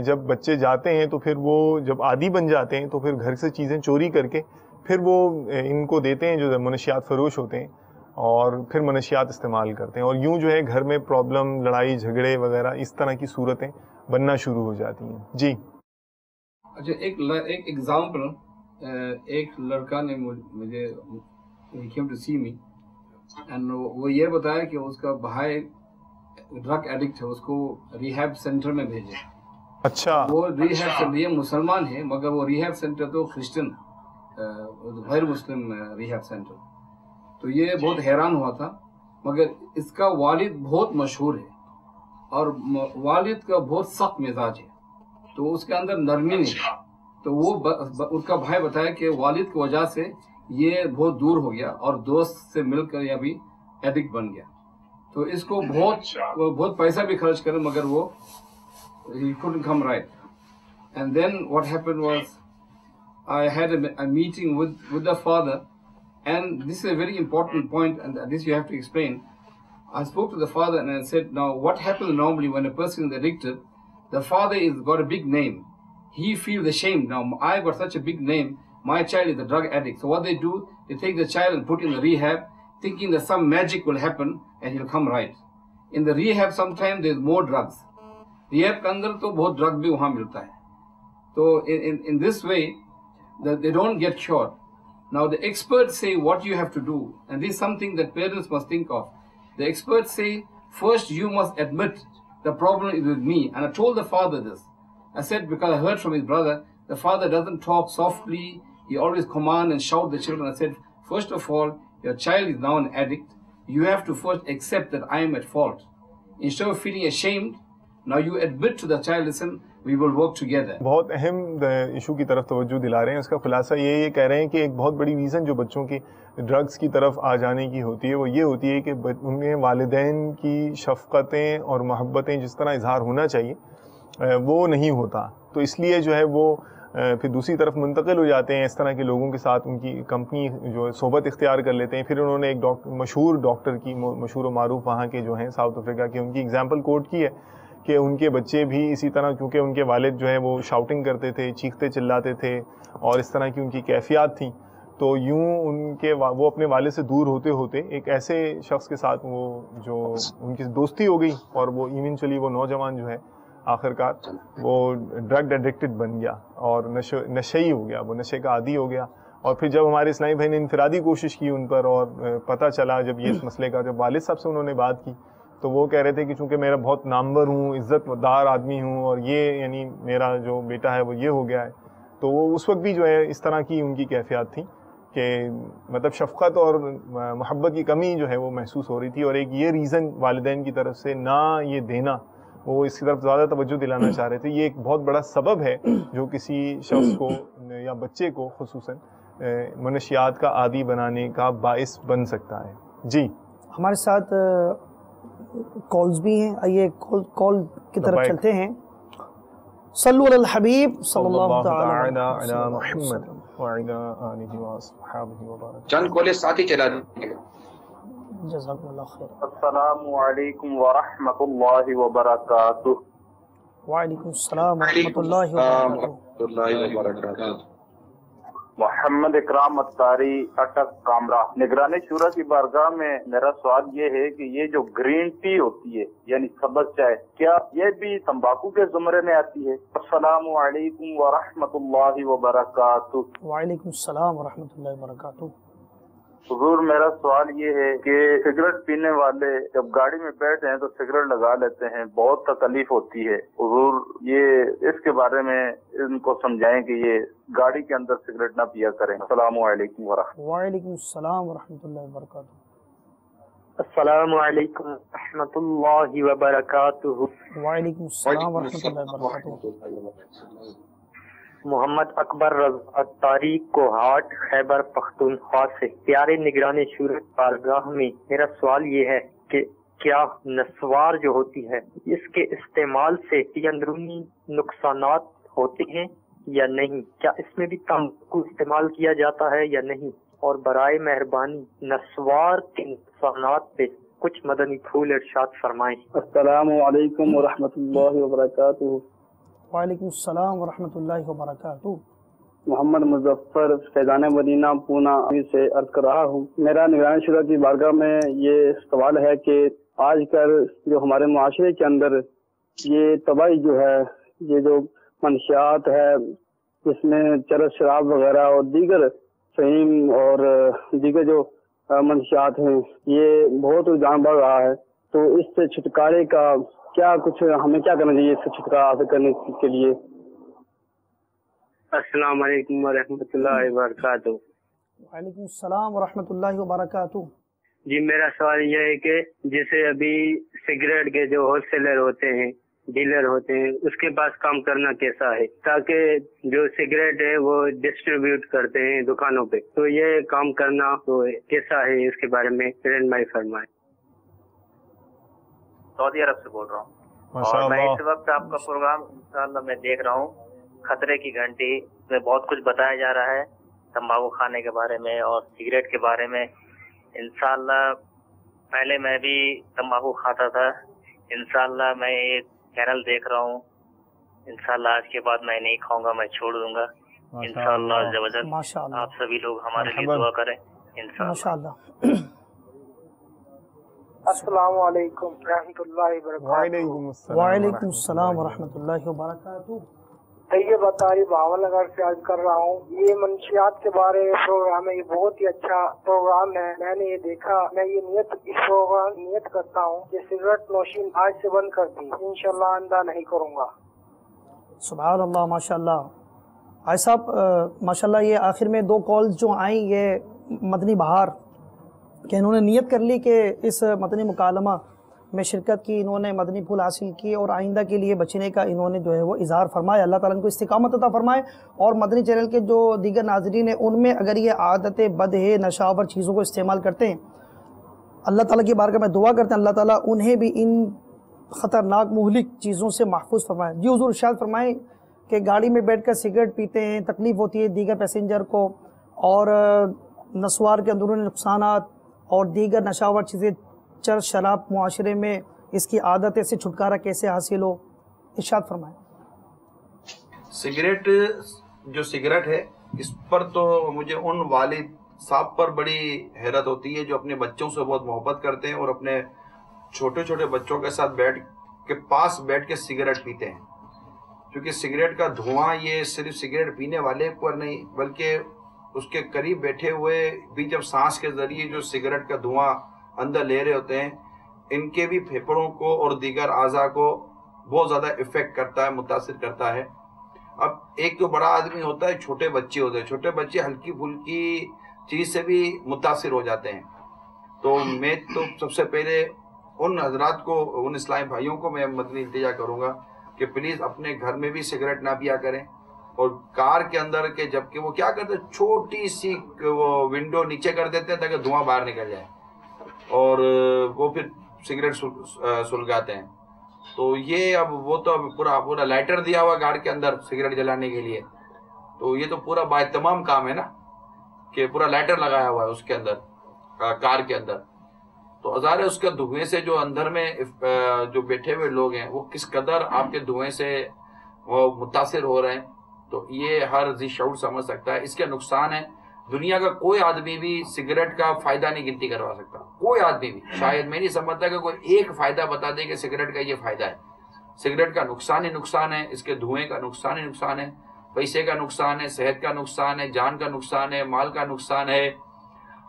جب بچے جاتے ہیں تو پھر وہ جب عادی بن جاتے ہیں تو پھر گھر سے چیزیں چوری کر کے پھر وہ ان کو دیتے ہیں جو منشیات فروش ہوتے ہیں، اور پھر منشیات استعمال کرتے ہیں، اور یوں جو ہے گھر میں پرابلم، لڑائی جھگڑے وغیرہ اس طرح کی صورتیں بننا شروع ہو جاتی ہیں. جی اچھا، ایک ایگزامپل، ایک لڑکا نے مجھے came to see me and وہ یہ بتایا کہ اس کا بھائی ڈرگ ایڈکٹ ہے، اس کو ریہیب سینٹر میں بھیجے. اچھا. وہ ریہیب سینٹر، یہ مسلمان ہے مگر وہ ریہیب سینٹر تو کرسچن غیر مسلم ریہیب سینٹر. تو یہ بہت حیران ہوا تھا، مگر اس کا والد بہت مشہور ہے اور والد کا بہت سخت مزاج ہے، تو اس کے اندر نرمی نہیں ہے. تو وہ اس کا بھائی بتایا کہ والد کی وجہ سے یہ بہت دور ہو گیا اور دوست سے مل کر یہ ابھی ایڈکٹ بن گیا. تو اس کو بہت پیسہ بھی خرچ کرے مگر وہ he couldn't come right. And then what happened was I had a meeting with the father, and this is a very important point, and this you have to explain. I spoke to the father and I said, now what happens normally when a person is addicted? The father is got a big name. He feels ashamed. Now I got such a big name. My child is a drug addict. So what they do, they take the child and put in the rehab, thinking that some magic will happen and he'll come right. In the rehab, sometimes there's more drugs. Rehab ke andar to bahut drug bhi wahan milta hai. So in this way, that they don't get cured. Now the experts say what you have to do, and this is something that parents must think of. The experts say, first you must admit the problem is with me. And I told the father this. I said, because I heard from his brother, the father doesn't talk softly, he always command and shout the children. I said, first of all, your child is now an addict. You have to first accept that I am at fault. Instead of feeling ashamed, Now you admit to the child, listen, we will work together. بہت اہم ایشو کی طرف توجہ دلا رہے ہیں. اس کا خلاصہ یہ کہہ رہے ہیں کہ ایک بہت بڑی ریزن جو بچوں کی ڈرگس کی طرف آ جانے کی ہوتی ہے وہ یہ ہوتی ہے کہ ان میں والدین کی شفقتیں اور محبتیں جس طرح اظہار ہونا چاہیے وہ نہیں ہوتا. تو اس لیے جو ہے وہ پھر دوسری طرف منتقل ہو جاتے ہیں, اس طرح کے لوگوں کے ساتھ ان کی کمپنی جو صحبت اختیار کر لیتے ہیں. پھر انہوں نے ایک مشہور ڈاکٹر کی, مشہور و معروف وہاں کے جو ہیں ساؤتھ افریقہ کے, ان کی اگزامپل کوٹ کی ہے کہ ان کے بچے بھی اسی طرح, کیونکہ ان کے والد جو ہے وہ شاؤٹنگ کرتے تھے, چیختے چلاتے تھے اور اس طرح کی ان کی کیفیات تھیں, تو یوں وہ اپنے والد سے دور ہوتے ہوتے ایک ایسے شخص کے ساتھ وہ جو ان کی دوستی ہو گئی اور وہ ایونچولی وہ نوجوان جو ہے آخر کار وہ ڈرگ ایڈکٹڈ بن گیا اور نشئی ہو گیا, وہ نشے کا عادی ہو گیا. اور پھر جب ہمارے اسلامی بھائی نے انفرادی کوشش کی ان پر اور پتہ چلا جب یہ اس مسئلے کا, جب والد صاحب سے انہوں نے بات کی تو وہ کہہ رہے تھے کہ چونکہ میرا بہت نامور ہوں, عزت دار آدمی ہوں اور یہ یعنی میرا جو بیٹا ہے وہ یہ ہو گیا ہے. تو وہ اس وقت بھی جو ہے اس طرح کی ان کی کیفیات تھیں کہ مطلب شفقت اور محبت کی کمی جو ہے وہ محسوس ہو رہی تھی. اور ایک یہ ریزن والدین کی طرف سے نہ یہ دینا, وہ اس کی طرف زیادہ توجہ دلانا چاہ رہے تھے. یہ ایک بہت بڑا سبب ہے جو کسی شخص کو یا بچے کو خصوصاً منشیات کا عادی بنانے کا باعث بن سکتا ہے. جی ہمارے ساتھ کالز بھی ہیں, آئیے کال کی طرف چلتے ہیں. صلو علی الحبیب صلی اللہ تعالی علی محمد وعلی آلہ وصحبہ وبارک. چند کالیں ساتھ ہی چلا دیں. جزاکم اللہ خیر. السلام علیکم ورحمۃ اللہ وبرکاتہ. وعلیکم السلام ورحمۃ اللہ وبرکاتہ. محمد اکرام اتاری اٹک کامرا. نگران شورا کی بارگاہ میں میرا سوال یہ ہے کہ یہ جو گرین ٹی ہوتی ہے یعنی سبز چائے, کیا یہ بھی تمباکو کے زمرے میں آتی ہے؟ السلام علیکم ورحمۃ اللہ وبرکاتہ. وعلیکم السلام ورحمۃ اللہ وبرکاتہ. حضور میرا سوال یہ ہے کہ سگریٹ پینے والے جب گاڑی میں بیٹھے ہیں تو سگریٹ لگا لیتے ہیں, بہت تکلیف ہوتی ہے. حضور یہ اس کے بارے میں ان کو سمجھائیں کہ یہ گاڑی کے اندر سگریٹ نہ پیا کریں. السلام علیکم ورحمۃ. وعلیکم السلام ورحمۃ اللہ وبرکاتہ. السلام علیکم ورحمۃ اللہ وبرکاتہ. وعلیکم السلام ورحمۃ اللہ وبرکاتہ. محمد اکبر رضا اتاری کو ہاٹ خیبر پختونخوا سے. پیارے نگران شورا بارگاہ میں میرا سوال یہ ہے کہ کیا نسوار جو ہوتی ہے اس کے استعمال سے اندرونی نقصانات ہوتے ہیں یا نہیں؟ کیا اس میں بھی تمباکو استعمال کیا جاتا ہے یا نہیں؟ اور برائے مہربانی نسوار کے نقصانات پہ کچھ مدنی پھول ارشاد فرمائیں. السلام علیکم ورحمۃ اللہ وبرکاتہ. وعلیکم السلام ورحمۃ اللہ وبرکاتہ. محمد مظفر فیضان مدینہ پونا سے عرض کر رہا ہوں. میرا نگران شورا کی بارگاہ میں یہ سوال ہے کہ آج کل جو ہمارے معاشرے کے اندر یہ تباہی جو ہے, یہ جو منشیات ہے جس میں چرس شراب وغیرہ اور دیگر فہیم اور دیگر جو منشیات ہیں یہ بہت رجحان بڑھ رہا ہے. تو اس سے چھٹکارے کا کیا کچھ ہمیں کیا کرنا چاہیے اس سے چھٹکارا حاصل کرنے کے لیے؟ السلام علیکم ورحمۃ اللہ وبرکاتہ. وعلیکم السلام ورحمۃ اللہ وبرکاتہ. جی میرا سوال یہ ہے کہ جیسے ابھی سگریٹ کے جو ہول سیلر ہوتے ہیں, ڈیلر ہوتے ہیں, اس کے پاس کام کرنا کیسا ہے تاکہ جو سگریٹ ہے وہ ڈسٹریبیوٹ کرتے ہیں دکانوں پہ, تو یہ کام کرنا تو کیسا ہے اس کے بارے میں رہنمائی فرمائیں. سعودی عرب سے بول رہا ہوں اور میں اس وقت آپ کا پروگرام انشاءاللہ میں دیکھ رہا ہوں. خطرے کی گھنٹی میں بہت کچھ بتایا جا رہا ہے تمباکو کھانے کے بارے میں اور سگریٹ کے بارے میں. انشاءاللہ پہلے میں بھی تمباکو کھاتا تھا, انشاءاللہ میں یہ چینل دیکھ رہا ہوں, انشاءاللہ آج کے بعد میں نہیں کھاؤں گا, میں چھوڑ دوں گا انشاءاللہ عز و جل. آپ سبھی لوگ ہمارے لیے دعا کریں انشاءاللہ. السلام علیکم ورحمۃ اللہ وبرکاتہ. وعلیکم السلام ورحمۃ اللہ وبرکاتہ. طیب اتاری بھاول نگر سے عرض کر رہا ہوں. یہ منشیات کے بارے میں پروگرام ہے, یہ بہت ہی اچھا پروگرام ہے. میں نے یہ دیکھا, میں یہ اس پروگرام نیت کرتا ہوں کہ سگریٹ نوشی آج سے بند کر دی, انشاءاللہ آئندہ نہیں کروں گا. سبحان اللہ, ماشاءاللہ. آئی صاحب ماشاءاللہ یہ آخر میں 2 کالز جو آئیں یہ مدنی بہار کہ انہوں نے نیت کر لی کہ اس مدنی مکالمہ میں شرکت کی، انہوں نے مدنی پھول حاصل کیے اور آئندہ کے لیے بچنے کا انہوں نے جو ہے وہ اظہار فرمایا۔ اللہ تعالیٰ ان کو استقامت عطا فرمائے، اور مدنی چینل کے جو دیگر ناظرین ہیں ان میں اگر یہ عادت بد ہے، نشہ آور چیزوں کو استعمال کرتے ہیں، اللہ تعالیٰ کی بارگاہ میں دعا کرتے ہیں اللہ تعالیٰ انہیں بھی ان خطرناک مہلک چیزوں سے محفوظ فرمائے۔ جی حضور ارشاد فرمائیں کہ گاڑی میں بیٹھ کر سگریٹ پیتے ہیں، تکلیف ہوتی ہے دیگر پیسنجر کو، اور نسوار کے اندرونی نقصانات اور دیگر نشہ آور چیزیں، چرس شراب معاشرے میں اس کی عادت سے چھٹکارا کیسے حاصل ہو، ارشاد فرمائیں۔ سگریٹ ہے، اس پر تو مجھے ان والد صاحب پر بڑی حیرت ہوتی ہے جو اپنے بچوں سے بہت محبت کرتے ہیں اور اپنے چھوٹے چھوٹے بچوں کے ساتھ پاس بیٹھ کے سگریٹ پیتے ہیں، کیونکہ سگریٹ کا دھواں یہ صرف سگریٹ پینے والے پر نہیں بلکہ اس کے قریب بیٹھے ہوئے بھی جب سانس کے ذریعے جو سگریٹ کا دھواں اندر لے رہے ہوتے ہیں، ان کے بھی پھیپھڑوں کو اور دیگر اعضاء کو بہت زیادہ افیکٹ کرتا ہے، متاثر کرتا ہے۔ اب ایک تو بڑا آدمی ہوتا ہے، چھوٹے بچے ہوتے ہیں، چھوٹے بچے ہلکی پھلکی چیز سے بھی متاثر ہو جاتے ہیں۔ تو میں تو سب سے پہلے ان حضرات کو، ان اسلامی بھائیوں کو میں مدنی التجا کروں گا کہ پلیز اپنے گھر میں بھی سگریٹ نہ پیا کریں، اور کار کے اندر کے جبکہ وہ کیا کرتے ہیں، چھوٹی سی وہ ونڈو نیچے کر دیتے ہیں تاکہ دھواں باہر نکل جائے، اور وہ پھر سگریٹ سلگاتے ہیں۔ تو یہ اب وہ تو پورا لائٹر دیا ہوا گاڑی کے اندر سگریٹ جلانے کے لیے، تو یہ تو پورا بااہتمام کام ہے نا کہ پورا لائٹر لگایا ہوا ہے اس کے اندر، کار کے اندر، تو ظاہر ہے اس کے دھوئیں سے جو اندر میں جو بیٹھے ہوئے لوگ ہیں وہ کس قدر آپ کے دھوئیں سے وہ متاثر ہو رہے ہیں، تو یہ ہر ذی شعور سمجھ سکتا ہے۔ اس کے نقصان ہے، دنیا کا کوئی آدمی بھی سگریٹ کا فائدہ نہیں گنتی کروا سکتا، کوئی آدمی بھی، شاید میں نہیں سمجھتا کہ کوئی ایک فائدہ بتا دے کہ سگریٹ کا یہ فائدہ ہے۔ سگریٹ کا نقصان ہی نقصان ہے، اس کے دھوئیں کا نقصان ہی نقصان ہے، پیسے کا نقصان ہے، صحت کا نقصان ہے، جان کا نقصان ہے، مال کا نقصان ہے،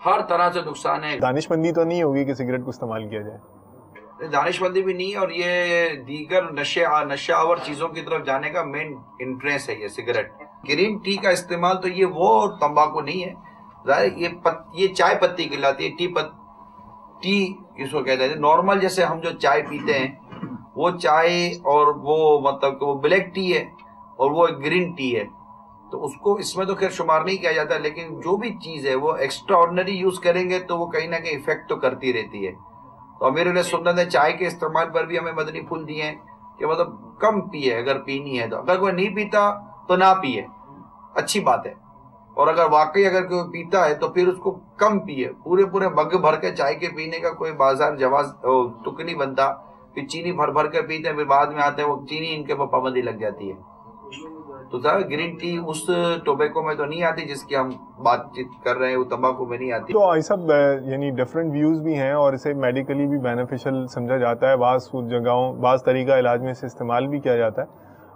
ہر طرح سے نقصان ہے۔ دانش مندی تو نہیں ہوگی کہ سگریٹ کو استعمال کیا جائے؟ دانش مندی بھی نہیں، اور یہ دیگر نشہ آور چیزوں کی طرف جانے کا مین انٹرسٹ ہے یہ سگریٹ۔ گرین ٹی کا استعمال تو یہ وہ تمباکو نہیں ہے، ظاہر یہ چائے پتی کہلاتی ہے، ٹی اس کو کہتے ہیں، نارمل جیسے ہم جو چائے پیتے ہیں وہ چائے، اور وہ مطلب کہ وہ بلیک ٹی ہے اور وہ گرین ٹی ہے، تو اس کو اس میں تو خیر شمار نہیں کیا جاتا، لیکن جو بھی چیز ہے وہ ایکسٹرا آرڈنری یوز کریں گے تو وہ کہیں نہ کہیں افیکٹ تو کرتی رہتی ہے۔ تو امیر علیہ سنت نے چائے کے استعمال پر بھی ہمیں مدنی پھول دیے ہیں کہ مطلب کم پیے اگر پینی ہے تو، اگر کوئی نہیں پیتا تو نہ پیے، اچھی بات ہے، اور اگر واقعی اگر کوئی پیتا ہے تو پھر اس کو کم پیے، پورے مگ بھر کے چائے کے پینے کا کوئی بازار جواز تک نہیں بنتا، پھر چینی بھر کے پیتے ہیں، پھر بعد میں آتے ہیں وہ چینی ان کے پر پابندی لگ جاتی ہے۔ تو ظاہر گرین ٹی اس ٹوبیکو میں تو نہیں آتی جس کی ہم بات چیت کر رہے ہیں، وہ تمباکو میں نہیں آتی۔ تو یہ سب یعنی ڈفرینٹ ویوز بھی ہیں، اور اسے میڈیکلی بھی بینیفیشل سمجھا جاتا ہے، بعض جگہوں بعض طریقہ علاج میں اسے استعمال بھی کیا جاتا ہے،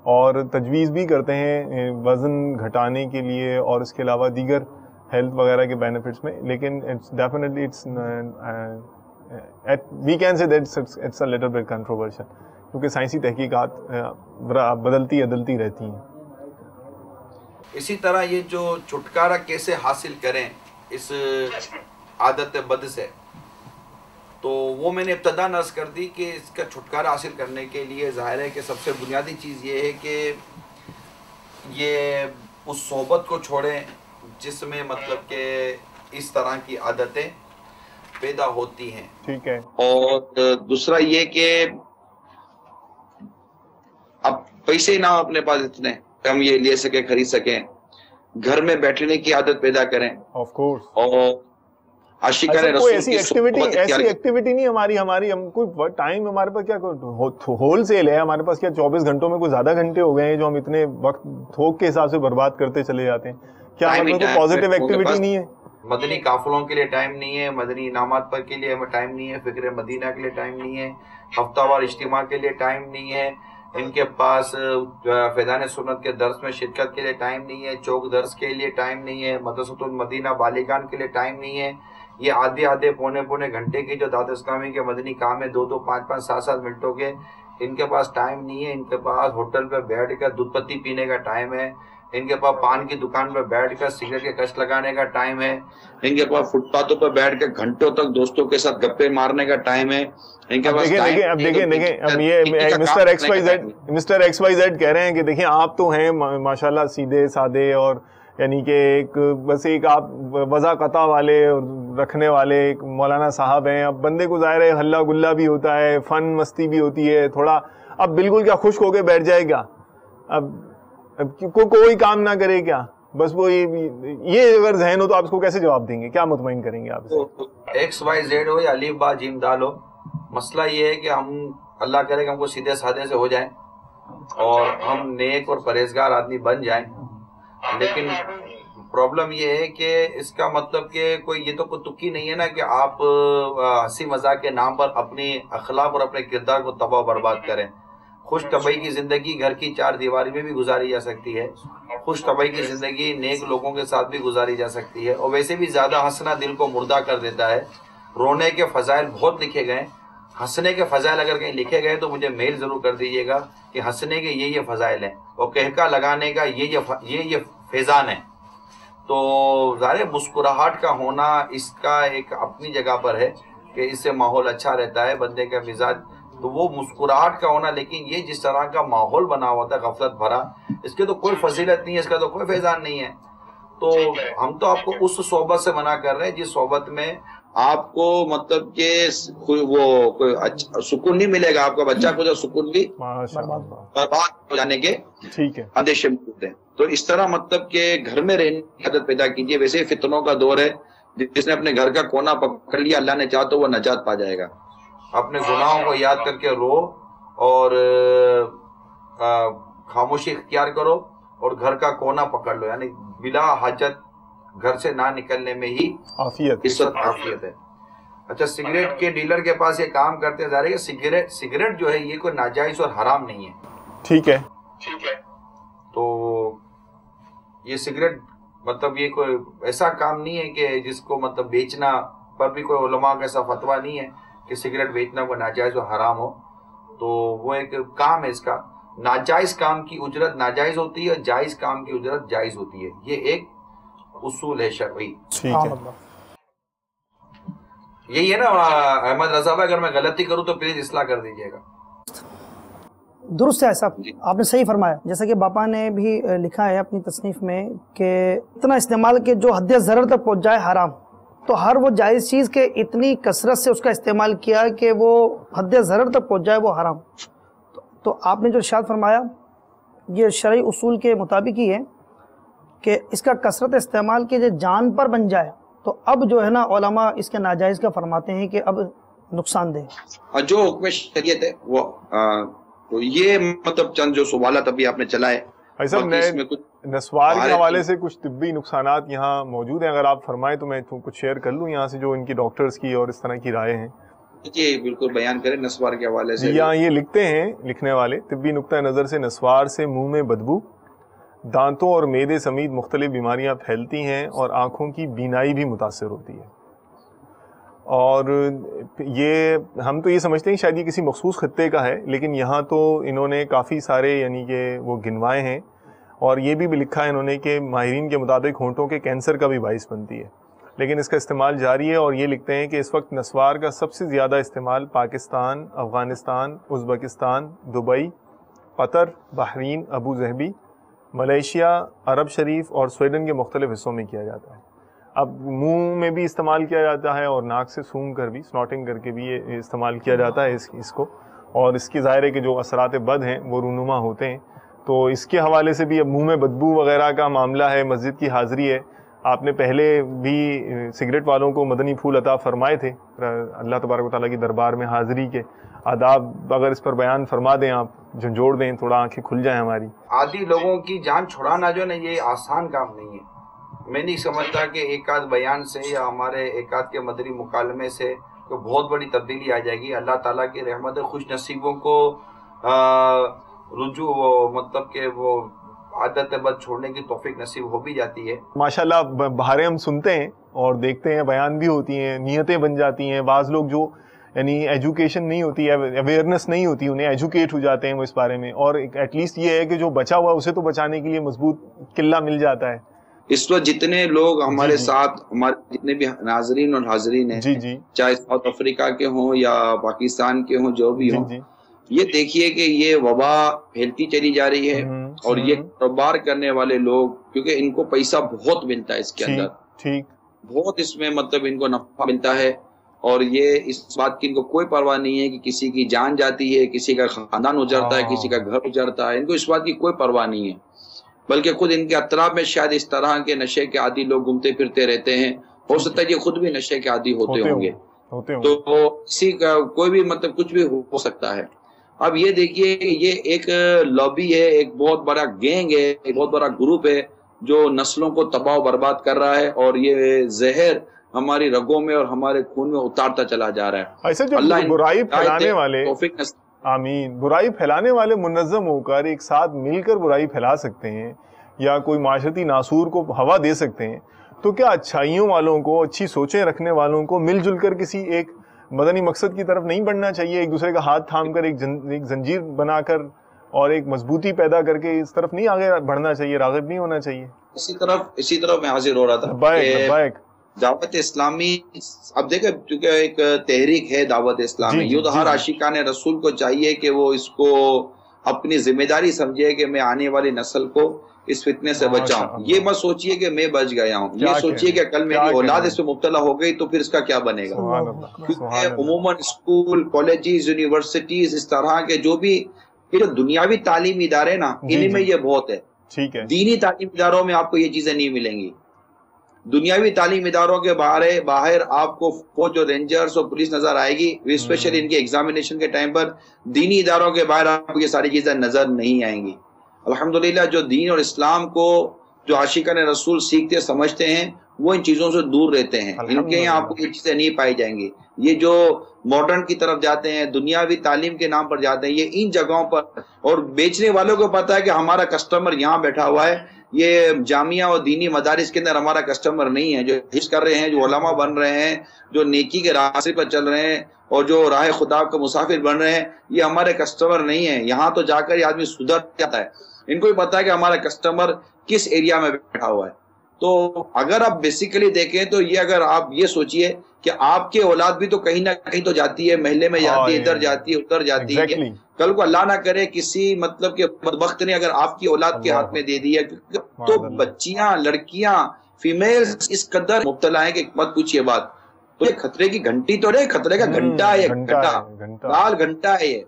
اور تجویز بھی کرتے ہیں وزن گھٹانے کے لیے اور اس کے علاوہ دیگر ہیلتھ وغیرہ کے بینیفٹس میں، لیکن definitely we can say that it's a little bit controversial, کیونکہ سائنسی تحقیقات بدلتی رہتی ہیں۔ اسی طرح یہ جو چھٹکارا کیسے حاصل کریں اس عادت بد سے، تو وہ میں نے ابتدا عرض کر دی کہ اس کا چھٹکارا حاصل کرنے کے لیے ظاہر ہے کہ سب سے بنیادی چیز یہ ہے کہ یہ اس صحبت کو چھوڑیں جس میں مطلب کہ اس طرح کی عادتیں پیدا ہوتی ہیں۔ ٹھیک ہے۔ اور دوسرا یہ کہ اب پیسے نہ اپنے پاس اتنے ہم یہ لے سکیں، خرید سکیں، گھر میں بیٹھنے کی عادت پیدا کریں، آف کورس، اور عاشقان رسول ایسی ایکٹیویٹی نہیں ہماری ہم کوئی ٹائم ہمارے پاس کیا ہول سیل ہے ہمارے پاس، کیا 24 گھنٹوں میں کوئی زیادہ گھنٹے ہو گئے ہیں جو ہم اتنے وقت تھوک کے حساب سے برباد کرتے چلے جاتے ہیں؟ کیا ہمارے پاس کوئی پازیٹیو ایکٹیویٹی نہیں ہے؟ مدنی قافلوں کے لیے ٹائم نہیں ہے، مدنی انعامات پر کے لیے ہمیں ٹائم نہیں ہے، فکر مدینہ کے لیے ٹائم نہیں ہے، ہفتہ وار اجتماع کے لیے ٹائم نہیں ہے، ان کے پاس فیضان سنت کے درس میں شرکت کے لیے ٹائم نہیں ہے، چوک درس کے لیے ٹائم نہیں ہے، مدرسۃ المدینہ بالغان کے لیے ٹائم نہیں ہے۔ یہ آدھے پونے گھنٹے کی جو دعوت اسلامی کے مدنی کام ہے، 2 5 7 منٹوں کے، ان کے پاس ٹائم نہیں ہے۔ ان کے پاس ہوٹل پہ بیٹھ کر دودھ پتی پینے کا ٹائم ہے، ان کے پاس پان کی دکان پہ بیٹھ کر سگریٹ کے کش لگانے کا ٹائم ہے، ان کے پاس فٹ پاتھوں پہ بیٹھ کے گھنٹوں تک دوستوں کے ساتھ گپے مارنے کا ٹائم ہے، ان کے پاس دیکھیں اب یہ مسٹر ایکس وائی زیڈ کہہ رہے ہیں کہ دیکھیں آپ تو ہیں ماشاءاللہ سیدھے سادے، اور یعنی کہ ایک بس ایک آپ وضع قطع والے رکھنے والے ایک مولانا صاحب ہیں. اب بندے کو ظاہر ہے ہلا گلا بھی ہوتا ہے، فن مستی بھی ہوتی ہے تھوڑا، اب بالکل کیا خشک ہو کے بیٹھ جائے گا، اب کوئی کام نہ کرے کیا، بس وہ یہ اگر ذہن ہو تو آپ اس کو کیسے جواب دیں گے، کیا مطمئن کریں گے آپ؟ ایکس وائی زیڈ ہو یا الف با جیم دال ہو، مسئلہ یہ ہے کہ ہم اللہ کرے کہ ہم کو سیدھے سادے سے ہو جائیں اور ہم نیک اور پرہیزگار آدمی بن جائیں. لیکن پرابلم یہ ہے کہ اس کا مطلب کہ کوئی یہ تو کوئی تکی نہیں ہے نا کہ آپ ہنسی مذاق کے نام پر اپنی اخلاق اور اپنے کردار کو تباہ و برباد کریں. خوش طبعی کی زندگی گھر کی چار دیواری میں بھی گزاری جا سکتی ہے، خوش طبعی کی زندگی نیک لوگوں کے ساتھ بھی گزاری جا سکتی ہے، اور ویسے بھی زیادہ ہنسنا دل کو مردہ کر دیتا ہے. رونے کے فضائل بہت لکھے گئے، ہنسنے کے فضائل اگر کہیں لکھے گئے تو مجھے میل ضرور کر دیجیے گا کہ ہنسنے کے یہ فضائل ہیں اور کہکا لگانے کا یہ فیضان ہے. تو ظاہر مسکراہٹ کا ہونا اس کا ایک اپنی جگہ پر ہے کہ اس سے ماحول اچھا رہتا ہے، بندے کا مزاج تو وہ مسکراہٹ کا ہونا. لیکن یہ جس طرح کا ماحول بنا ہوا تھا غفلت بھرا، اس کے تو کوئی فضیلت نہیں ہے، اس کا تو کوئی فیضان نہیں ہے. تو ہم تو آپ کو اس صحبت سے منع کر رہے ہیں جس صحبت میں آپ کو مطلب کہ وہ کوئی سکون نہیں ملے گا، آپ کا بچہ کو جو سکون بھی برباد ہو جانے کے اندیشے موجود ہیں. تو اس طرح مطلب کہ گھر میں رہنے کی عادت پیدا کیجیے. ویسے ہی فتنوں کا دور ہے، جس نے اپنے گھر کا کونا پکڑ لیا اللہ نے چاہا تو وہ نجات پا جائے گا. اپنے گناہوں کو یاد کر کے رو اور خاموشی اختیار کرو اور گھر کا کونا پکڑ لو، یعنی بلا حاجت گھر سے نہ نکلنے میں ہی عافیت ہے. اچھا، سگریٹ کے ڈیلر کے پاس یہ کام کرتے ہیں، ظاہر ہے کہ سگریٹ جو ہے یہ کوئی ناجائز اور حرام نہیں ہے. ٹھیک ہے. تو یہ سگریٹ مطلب یہ کوئی ایسا کام نہیں ہے کہ جس کو مطلب بیچنا پر بھی کوئی علماء کا ایسا فتویٰ نہیں ہے کہ سگریٹ بیچنا کوئی ناجائز اور حرام ہو. تو وہ ایک کام ہے، اس کا ناجائز کام کی اجرت ناجائز ہوتی ہے اور جائز کام کی اجرت جائز ہوتی ہے. یہ ایک اصول ہے شرعی. یہی ہے نا احمد رضا بھائی، اگر میں غلطی کروں تو پلیز اصلاح کر دیجیے گا. درست ہے صاحب، آپ نے صحیح فرمایا. جیسا کہ باپا نے بھی لکھا ہے اپنی تصنیف میں کہ اتنا استعمال کہ جو حد ضرر تک پہنچ جائے حرام. تو ہر وہ جائز چیز کے اتنی کثرت سے اس کا استعمال کیا کہ وہ حد ضرر تک پہنچ جائے وہ حرام. تو آپ نے جو ارشاد فرمایا یہ شرعی اصول کے مطابق ہی ہے کہ اس کا کثرت استعمال کے جان پر بن جائے تو اب جو ہے نا علماء اس کے ناجائز کا فرماتے ہیں کہ اب نقصان دہ. جو حکم شریعت ہے وہ یہ مطلب چند جو سوالات ابھی آپ نے چلائے نسوار کے حوالے سے کچھ طبی نقصانات یہاں موجود ہیں، اگر آپ فرمائیں تو میں کچھ شیئر کر لوں یہاں سے جو ان کی ڈاکٹرز کی اور اس طرح کی رائے ہیں. جی بالکل بیان کریں نسوار کے حوالے سے. یہاں یہ لکھتے ہیں لکھنے والے، طبی نقطہ نظر سے نسوار سے منہ میں بدبو، دانتوں اور معدے سمیت مختلف بیماریاں پھیلتی ہیں اور آنکھوں کی بینائی بھی متاثر ہوتی ہے. اور یہ ہم تو یہ سمجھتے ہیں شاید یہ کسی مخصوص خطے کا ہے، لیکن یہاں تو انہوں نے کافی سارے یعنی کہ وہ گنوائے ہیں، اور یہ بھی لکھا ہے انہوں نے کہ ماہرین کے مطابق ہونٹوں کے کینسر کا بھی باعث بنتی ہے، لیکن اس کا استعمال جاری ہے. اور یہ لکھتے ہیں کہ اس وقت نسوار کا سب سے زیادہ استعمال پاکستان، افغانستان، ازبکستان، دبئی، قطر، بحرین، ابو ظہبی، ملیشیا، عرب شریف اور سویڈن کے مختلف حصوں میں کیا جاتا ہے. اب منہ میں بھی استعمال کیا جاتا ہے اور ناک سے سونگھ کر بھی، سنوٹنگ کر کے بھی یہ استعمال کیا جاتا ہے اس کو، اور اس کی ظاہر ہے کہ جو اثرات بد ہیں وہ رونما ہوتے ہیں. تو اس کے حوالے سے بھی اب منہ میں بدبو وغیرہ کا معاملہ ہے، مسجد کی حاضری ہے. آپ نے پہلے بھی سگریٹ والوں کو مدنی پھول عطا فرمائے تھے، اللہ تبارک و تعالیٰ کی دربار میں حاضری کے آداب اگر اس پر بیان فرما دیں، آپ جھنجھوڑ دیں، تھوڑا آنکھیں کھل جائیں ہماری. عادی لوگوں کی جان چھڑانا جو ہے نا یہ آسان کام نہیں ہے. میں نہیں سمجھتا کہ ایک آدھ بیان سے یا ہمارے ایک آدھ کے مدنی مکالمے سے کوئی بہت بڑی تبدیلی آ جائے گی. اللہ تعالیٰ کی رحمت خوش نصیبوں کو رجوع مطلب کہ وہ عادت بد چھوڑنے کی توفیق نصیب ہو بھی جاتی ہے. ماشاءاللہ بہاریں ہم سنتے ہیں اور دیکھتے ہیں، بیان بھی ہوتی ہیں، نیتیں بن جاتی ہیں. بعض لوگ جو یعنی ایجوکیشن نہیں ہوتی ہے, اویئرنیس نہیں ہوتی, انہیں ایجوکیٹ ہو جاتے ہیں وہ اس بارے میں, اور ایٹ لیسٹ یہ ہے کہ جو بچا ہوا اسے تو بچانے کے لیے مضبوط قلعہ مل جاتا ہے. اس وقت جتنے لوگ ہمارے ساتھ, ہمارے جتنے بھی ناظرین اور حاضرین ہیں, چاہے ساؤتھ افریقہ کے ہوں یا پاکستان کے ہوں, جو بھی ہوں, یہ دیکھیے کہ یہ وبا پھیلتی چلی جا رہی ہے, اور یہ کاروبار کرنے والے لوگ, کیونکہ ان کو پیسہ بہت ملتا ہے اس کے اندر, بہت اس میں مطلب ان کو نفع ملتا ہے, اور یہ اس بات کی ان کو کوئی پرواہ نہیں ہے کہ کسی کی جان جاتی ہے, کسی کا خاندان اجڑتا ہے, کسی کا گھر اجڑتا ہے, ان کو اس بات کی کوئی پرواہ نہیں ہے. بلکہ خود ان کے اطراف میں شاید اس طرح کے نشے کے عادی لوگ گھومتے پھرتے رہتے ہیں, ہو سکتا ہے کہ خود بھی نشے کے عادی ہوتے ہوں گے, تو کسی کا کوئی بھی مطلب کچھ بھی ہو سکتا ہے. اب یہ دیکھیے کہ یہ ایک لابی ہے, ایک بہت بڑا گینگ ہے, ایک بہت بڑا گروپ ہے جو نسلوں کو تباہ و برباد کر رہا ہے, اور یہ زہر ہماری رگوں میں اور ہمارے خون میں اتارتا چلا جا رہا ہے. ایسے جو برائی پھیلانے والے, آمین, برائی پھیلانے والے منظم ہو کر ایک ساتھ مل کر برائی پھیلا سکتے ہیں, یا کوئی معاشرتی ناسور کو ہوا دے سکتے ہیں, تو کیا اچھائیوں والوں کو, اچھی سوچیں رکھنے والوں کو مل جل کر کسی ایک مدنی مقصد کی طرف نہیں بڑھنا چاہیے, ایک دوسرے کا ہاتھ تھام کر ایک زنجیر بنا کر اور ایک مضبوطی پیدا کر کے اس طرف نہیں آگے بڑھنا چاہیے, راغب نہیں ہونا چاہیے؟ اسی طرف میں حاضر ہو رہا تھا. دعوت اسلامی, اب دیکھیں کیونکہ ایک تحریک ہے دعوت اسلامی, یوں تو ہر عاشقان رسول کو چاہیے کہ وہ اس کو اپنی ذمہ داری سمجھے کہ میں آنے والی نسل کو اس فتنے سے بچاؤں. یہ مت سوچئے کہ میں بچ گیا ہوں, یہ سوچئے کہ کل میری اولاد اس میں مبتلا ہو گئی تو پھر اس کا کیا بنے گا. کیونکہ عموماً اسکول, کالجز, یونیورسٹیز, اس طرح کے جو بھی دنیاوی تعلیمی ادارے نا, ان میں یہ بہت ہے. دینی تعلیمی اداروں میں آپ کو یہ چیزیں نہیں ملیں گی. دنیاوی تعلیم اداروں کے باہر آپ کو فوج اور رینجرز اور پولیس نظر آئے گی, اسپیشلی ان کے ایگزامینیشن کے ٹائم پر. دینی اداروں کے باہر آپ کو یہ ساری چیزیں نظر نہیں آئیں گی. الحمدللہ جو دین اور اسلام کو جو عاشقان رسول سیکھتے سمجھتے ہیں وہ ان چیزوں سے دور رہتے ہیں. ان کے یہاں آپ کو یہ چیزیں نہیں پائی جائیں گی. یہ جو ماڈرن کی طرف جاتے ہیں, دنیاوی تعلیم کے نام پر جاتے ہیں, یہ ان جگہوں پر, اور بیچنے والوں کو پتا ہے کہ ہمارا کسٹمر یہاں بیٹھا ہوا ہے, یہ جامعہ اور دینی مدارس کے اندر ہمارا کسٹمر نہیں ہے. جو حفظ کر رہے ہیں, جو علماء بن رہے ہیں, جو نیکی کے راستے پر چل رہے ہیں, اور جو راہ خدا کا مسافر بن رہے ہیں, یہ ہمارے کسٹمر نہیں ہیں. یہاں تو جا کر یہ آدمی سدھر جاتا ہے. ان کو بھی پتا ہے کہ ہمارا کسٹمر کس ایریا میں بیٹھا ہوا ہے. تو اگر آپ بیسیکلی دیکھیں تو یہ, اگر آپ یہ سوچئے کہ آپ کے اولاد بھی تو کہیں نہ کہیں تو جاتی ہے, محلے میں جاتی ہے, ادھر جاتی ہے, ادھر جاتی ہے. کل کو اللہ نہ کرے کسی مطلب کہ بدبخت نے اگر آپ کی اولاد کے ہاتھ میں دے دی ہے, تو بچیاں, لڑکیاں, فیمیلز اس قدر مبتلا ہیں کہ مت پوچھئے بات. تو یہ خطرے کی گھنٹی تو نہیں, خطرے کا گھنٹہ ہے, لال گھنٹہ ہے یہ.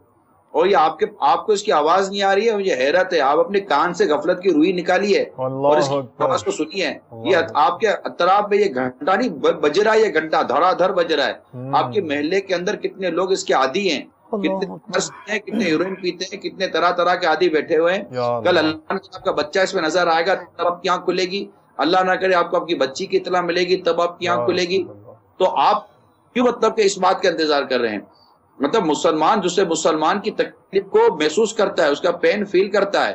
اور یہ آپ کو اس کی آواز نہیں آ رہی ہے, مجھے حیرت ہے. آپ اپنے کان سے غفلت کی روئی نکالی ہے اور اس کی آواز کو سنیے. یہ آپ کے اطراف میں یہ گھنٹہ نہیں بج رہا ہے, یہ گھنٹہ دھڑا دھڑ بج رہا ہے. آپ کے محلے کے اندر کتنے لوگ اس کے عادی ہیں, کتنے ہیروئن پیتے ہیں, کتنے طرح طرح کے عادی بیٹھے ہوئے ہیں. کل اللہ نے آپ کا بچہ اس میں نظر آئے گا تب آپ کی آنکھ کھلے گی. اللہ نہ کرے آپ کو آپ کی بچی کی اطلاع ملے گی تب آپ کی آنکھ کھلے گی. تو آپ کیوں مطلب کہ اس بات کا انتظار کر رہے ہیں؟ مطلب مسلمان جسے مسلمان کی تکلیف کو محسوس کرتا ہے, اس کا پین فیل کرتا ہے,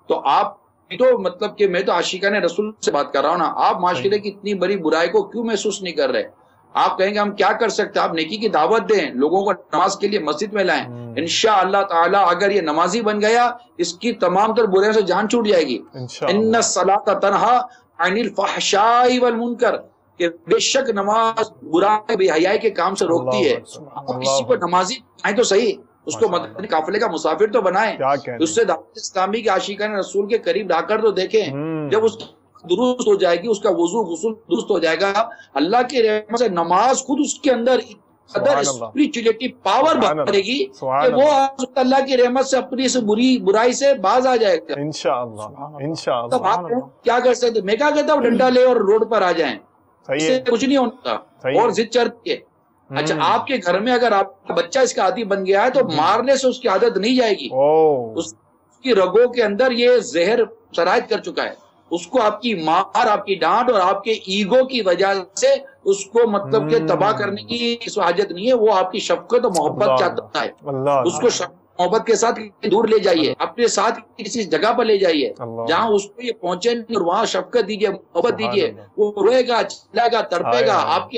تو آپ تو مطلب کہ میں تو عاشقان رسول سے بات کر رہا ہوں نا, آپ معاشرے کی اتنی بڑی برائی کو کیوں محسوس نہیں کر رہے؟ آپ کہیں گے ہم کیا کر سکتے ہیں؟ آپ نیکی کی دعوت دیں, لوگوں کو نماز کے لیے مسجد میں لائیں. انشاءاللہ تعالی اگر یہ نمازی بن گیا, اس کی تمام تر برائیوں سے جان چھوٹ جائے گی. ان الصلاۃ تنہی عن الفحشاء والمنکر, کہ بے شک نماز برائی بے حیائی کے کام سے روکتی ہے. آپ کسی کو نمازی بنائیں تو صحیح, اس کو مدنی قافلے کا مسافر تو بنائیں, اس سے دعوت اسلامی کے عاشقان رسول کے قریب لا کر تو دیکھیں. جب اس درست ہو جائے گی, اس کا وضو غسل درست ہو جائے گا, اللہ کے رحمت سے نماز خود اس کے اندر قدر اسپریچولیٹی پاور بڑھے گی کہ وہ اللہ کی رحمت سے اپنی اس برائی سے باز آ جائے گا انشاءاللہ. تب آپ کیا کر سکتے؟ میں کیا کہتا ہوں, ڈنڈا لے اور روڈ پر آ جائیں, اس سے کچھ نہیں ہوتا. اور ضد چڑھتی ہے. اچھا, آپ کے گھر میں اگر آپ کا بچہ اس کا عادی بن گیا ہے تو مارنے سے اس کی عادت نہیں جائے گی. اس کی رگوں کے اندر یہ زہر سرایت کر چکا ہے. اس کو آپ کی مار, آپ کی ڈانٹ اور آپ کے ایگو کی وجہ سے اس کو مطلب کہ تباہ کرنے کی اس حاجت نہیں ہے. وہ آپ کی شفقت اور محبت چاہتا ہے. اس کو محبت کے ساتھ دور لے جائیے, اپنے ساتھ کسی جگہ پر لے جائیے جہاں اس کو یہ پہنچے اور وہاں شفقت دیجیے, محبت دیجیے. وہ روئے گا, چلائے گا, تڑپے گا, آپ کی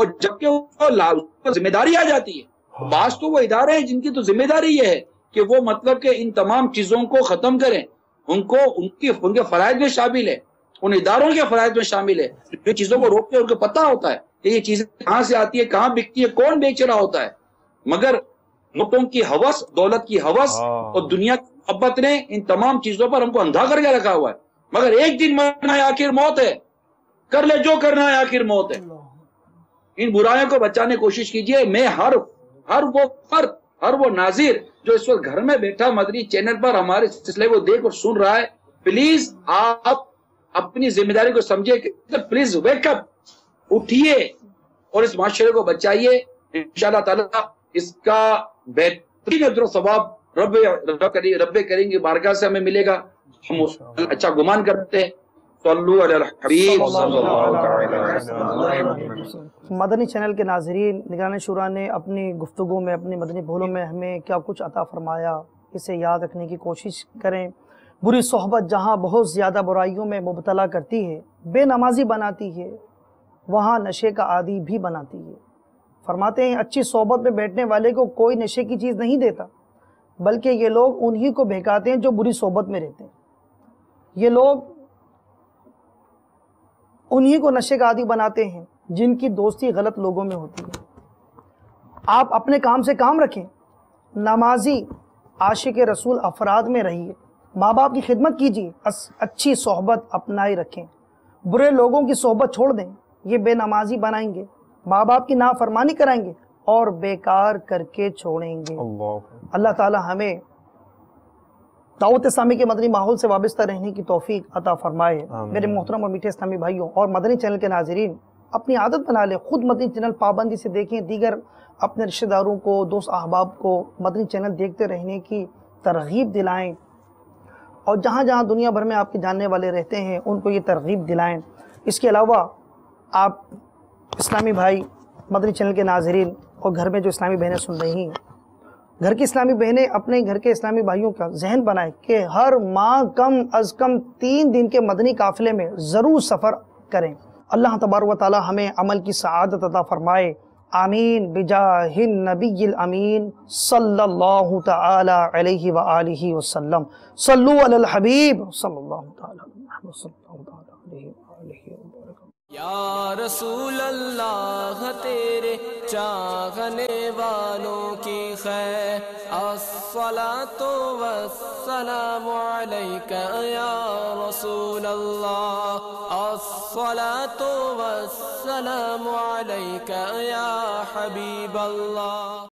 اور جبکہ وہ ذمہ داری آ جاتی ہے. بعض تو وہ ادارے ہیں جن کی تو ذمہ داری یہ ہے کہ وہ مطلب کہ ان تمام چیزوں کو ختم کریں، ان کے فرائض میں شامل ہے، ان اداروں کے فرائض میں شامل ہے جو چیزوں کو روکتے ہیں. ان کو پتہ ہوتا ہے کہ یہ چیزیں کہاں سے آتی ہے، کہاں بکتی ہے، کون بیچ رہا ہوتا ہے. مگر نوٹوں کی ہوس، دولت کی ہوس اور دنیا کی محبت نے ان تمام چیزوں پر ہم کو اندھا کر کے رکھا ہوا ہے. مگر ایک دن مرنا ہے، آخر موت ہے، کر لے جو کرنا ہے، آخر موت ہے. ان برائیوں کو بچانے کی کوشش کیجئے. میں ہر وہ فرد، ہر وہ ناظر جو اس وقت گھر میں بیٹھا مدنی چینل پر ہمارے سلسلے کو دیکھ اور سن رہا ہے، پلیز آپ اپنی ذمہ داری کو سمجھے کہ پلیز ویک اپ، اٹھیے اور اس معاشرے کو بچائیے. انشاءاللہ تعالی اس کا بہترین اجر و ثواب رب کریم کی بارگاہ سے ہمیں ملے گا. ہم اچھا گمان کرتے ہیں. صلو علی الحبیب صلی اللہ علیہ وسلم. مدنی چینل کے ناظرین، نگران شورا نے اپنی گفتگو میں، اپنی مدنی بھولوں میں ہمیں کیا کچھ عطا فرمایا، اسے یاد رکھنے کی کوشش کریں. بری صحبت جہاں بہت زیادہ برائیوں میں مبتلا کرتی ہے، بے نمازی بناتی ہے، وہاں نشے کا عادی بھی بناتی ہے. فرماتے ہیں اچھی صحبت میں بیٹھنے والے کو کوئی نشے کی چیز نہیں دیتا، بلکہ یہ لوگ انہی کو بہکاتے ہیں جو بری صحبت میں رہتے ہیں. یہ لوگ انہی کو نشے کا عادی بناتے ہیں جن کی دوستی غلط لوگوں میں ہوتی ہے. آپ اپنے کام سے کام رکھیں، نمازی عاشق رسول افراد میں رہیے، ماں باپ کی خدمت کیجیے، اچھی صحبت اپنائی رکھیں، برے لوگوں کی صحبت چھوڑ دیں. یہ بے نمازی بنائیں گے، ماں باپ کی نافرمانی کرائیں گے اور بیکار کر کے چھوڑیں گے. اللہ تعالی ہمیں دعوت اسلامی کے مدنی ماحول سے وابستہ رہنے کی توفیق عطا فرمائے. میرے محترم اور میٹھے اسلامی بھائیوں اور مدنی چینل کے ناظرین، اپنی عادت بنا لیں، خود مدنی چینل پابندی سے دیکھیں، دیگر اپنے رشتہ داروں کو، دوست احباب کو مدنی چینل دیکھتے رہنے کی ترغیب دلائیں، اور جہاں جہاں دنیا بھر میں آپ کے جاننے والے رہتے ہیں ان کو یہ ترغیب دلائیں. اس کے علاوہ آپ اسلامی بھائی، مدنی چینل کے ناظرین اور گھر میں جو اسلامی بہنیں سن رہی ہیں، گھر کی اسلامی بہنیں اپنے گھر کے اسلامی بھائیوں کا ذہن بنائیں کہ ہر ماہ کم از کم 3 دن کے مدنی قافلے میں ضرور سفر کریں. اللہ تبارک و تعالی ہمیں عمل کی سعادت عطا فرمائے. آمین بجاہ النبی الامین صلی اللہ تعالی علیہ وآلہ وسلم. صلو علی الحبیب صلی اللہ تعالی علیہ وسلم. یا رسول اللہ تیرے چاہنے والوں کی خیر، الصلاۃ والسلام علیک یا رسول اللہ، الصلاۃ والسلام علیک یا حبیب اللہ.